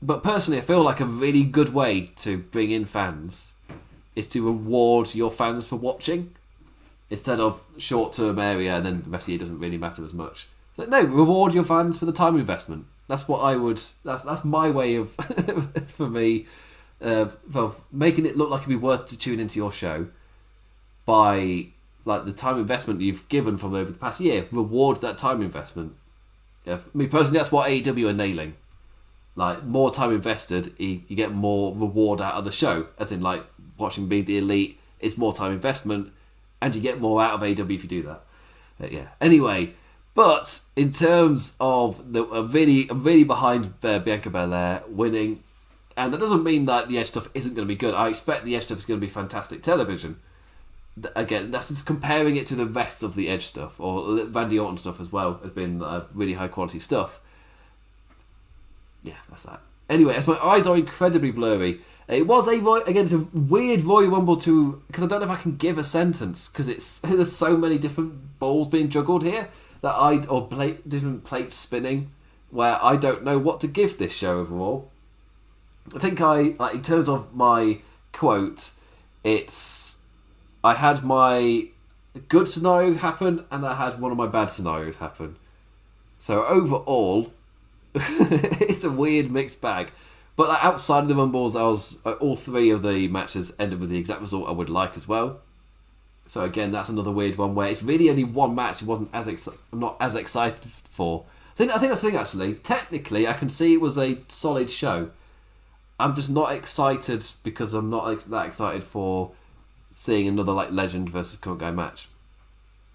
But personally, I feel like a really good way to bring in fans is to reward your fans for watching instead of short-term area and then the rest of the year doesn't really matter as much. So, no, reward your fans for the time investment. That's what I would. That's my way of for me of making it look like it'd be worth to tune into your show by like the time investment you've given from over the past year. Reward that time investment. Yeah, for me personally, that's what AEW are nailing. Like, more time invested, you get more reward out of the show. As in, like, watching Being the Elite, it's more time investment, and you get more out of AEW if you do that. Yeah. Anyway, but in terms of I'm really behind Bianca Belair winning, and that doesn't mean that the Edge stuff isn't going to be good. I expect the Edge stuff is going to be fantastic television. Again, that's just comparing it to the rest of the Edge stuff, or Randy Orton stuff as well, has been really high quality stuff. Yeah, that's that. Anyway, as my eyes are incredibly blurry, it was it's a weird Royal Rumble because I don't know if I can give a sentence because there's so many different balls being juggled here different plates spinning where I don't know what to give this show overall. I think in terms of my quote, I had my good scenario happen and I had one of my bad scenarios happen. So overall, it's a weird mixed bag. But outside of the Rumbles, all three of the matches ended with the exact result I would like as well. So again, that's another weird one where it's really only one match I'm not as excited for. I think that's the thing actually. Technically, I can see it was a solid show. I'm just not excited because I'm not that excited for seeing another like legend versus current guy match.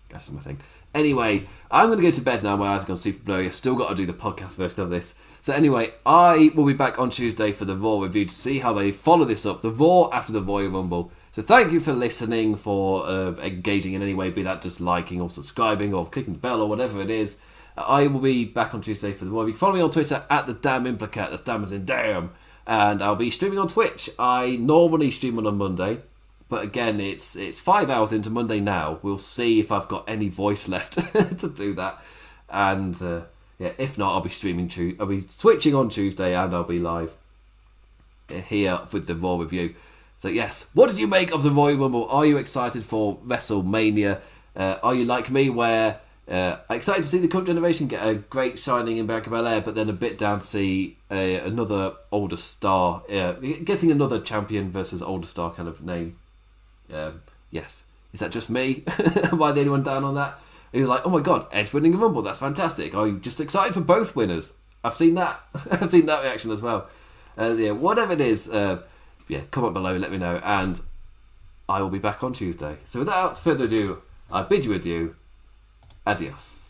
That's my thing. Anyway, I'm going to go to bed now. My eyes are gone super blurry. I've still got to do the podcast version of this. So anyway, I will be back on Tuesday for the Raw review to see how they follow this up. The Raw after the Royal Rumble. So thank you for listening, for engaging in any way, be that just liking or subscribing or clicking the bell or whatever it is. I will be back on Tuesday for the Raw review. Follow me on Twitter at the Damn Implicat. That's damn as in damn. And I'll be streaming on Twitch. I normally stream on a Monday. But again, it's 5 hours into Monday now. We'll see if I've got any voice left to do that. And if not, I'll be switching on Tuesday and I'll be live here with the Raw review. So yes, what did you make of the Royal Rumble? Are you excited for WrestleMania? Are you like me where excited to see the current generation get a great shining in Bianca Belair, but then a bit down to see another older star, getting another champion versus older star kind of name? Yes. Is that just me? Am I the only one down on that? Are you like, oh my god, Edge winning the Rumble, that's fantastic. Are you just excited for both winners? I've seen that. I've seen that reaction as well. Whatever it is, come up below, let me know, and I will be back on Tuesday. So without further ado, I bid you adieu. Adios.